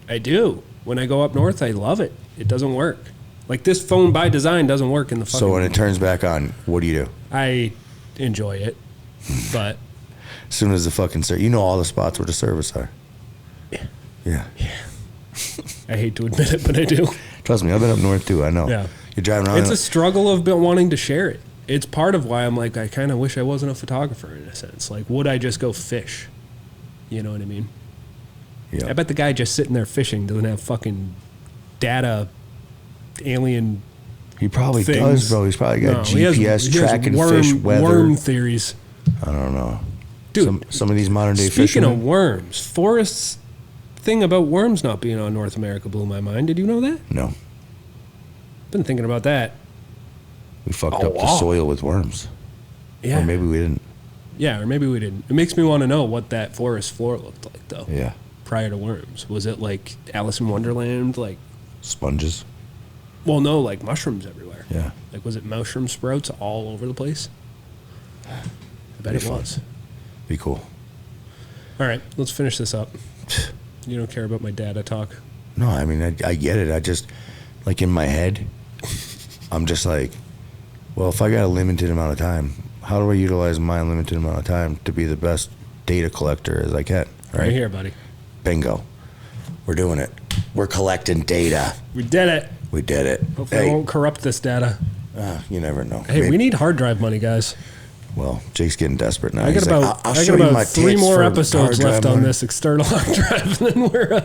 I do. When I go up north, I love it. It doesn't work. Like, this phone by design doesn't work in the fucking... So when it turns back on, what do you do? I enjoy it, but... As soon as the fucking you know all the spots where the service are. Yeah. Yeah. I hate to admit it, but I do. Trust me, I've been up north too. I know. Yeah. You're driving around. It's a struggle of wanting to share it. It's part of why I'm like, I kind of wish I wasn't a photographer in a sense. Like, would I just go fish? You know what I mean? Yeah. I bet the guy just sitting there fishing doesn't have fucking data, alien He probably things. does, bro. He's probably got GPS he has tracking worm, fish weather. worm theories. I don't know. Dude, Some of these modern day speaking fishermen. of worms, Forrest's thing about worms not being on North America blew my mind. Did you know that? No. Been thinking about that. We fucked Oh, up the wow. soil with worms. Yeah. Or maybe we didn't. Yeah, or maybe we didn't. It makes me want to know what that forest floor looked like, though, Yeah. prior to worms. Was it like Alice in Wonderland? Like, Sponges. well, no, like mushrooms everywhere. Yeah. Like, was it mushroom sprouts all over the place? I bet Be it fun. was. Be cool. All right, let's finish this up. You don't care about my data talk? No, I mean, I get it. I just, like in my head, I'm just like, Well, if I got a limited amount of time, how do I utilize my limited amount of time to be the best data collector as I can? Right here, buddy. Bingo. We're doing it. We're collecting data. We did it. We did it. Hopefully, it won't corrupt this data. You never know. Hey, we need hard drive money, guys. Well, Jake's getting desperate now. I got He's about, like, I'll I show got you about my 3 tits more for episodes hard left drive on money. this external hard drive, and then we're.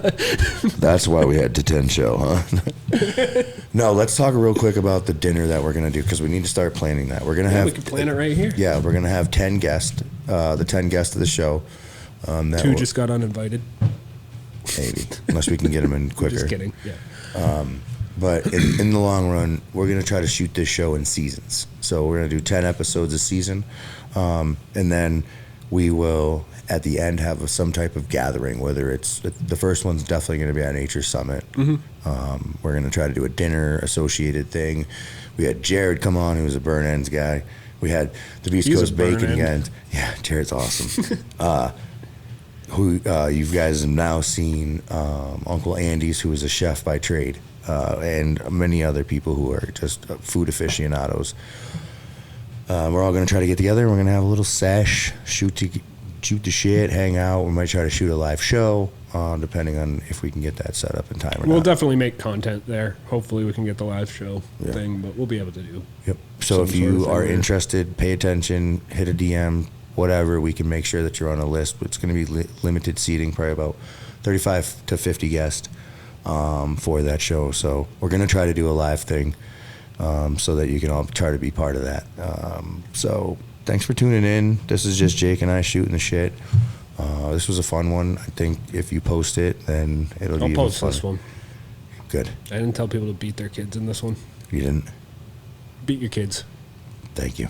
That's why we had to 10 show, huh? No, let's talk real quick about the dinner that we're going to do, because we need to start planning that. We're going to have. We can plan it right here. Yeah, we're going to have 10 guests, the 10 guests of the show. That 2 just got uninvited. Maybe, unless we can get them in quicker. Just kidding. Yeah. But in the long run, we're going to try to shoot this show in seasons. So we're going to do 10 episodes a season. And then we will, at the end, have some type of gathering, whether it's the first one's definitely going to be at Nature Summit. We're going to try to do a dinner associated thing. We had Jared come on, who was a Burn Ends guy. We had the Beast He's Coast a burn Bacon end. guy. Yeah, Jared's awesome. Who you guys have now seen, Uncle Andy's, who is a chef by trade, and many other people who are just food aficionados. We're all going to try to get together. We're going to have a little sesh, shoot the shit, hang out. We might try to shoot a live show, depending on if we can get that set up in time or We'll not. definitely make content there. Hopefully, we can get the live show Yeah. thing, but we'll be able to do. Yep. So Some if sort you of are thing there. interested, pay attention, hit a DM, whatever. We can make sure that you're on a list. It's going to be limited seating, probably about 35 to 50 guests for that show. So we're going to try to do a live thing so that you can all try to be part of that. So thanks for tuning in. This is just Jake and I shooting the shit. This was a fun one. I think if you post it, then it'll be I'll even post fun. this one. Good. I didn't tell people to beat their kids in this one. You didn't? Beat your kids. Thank you.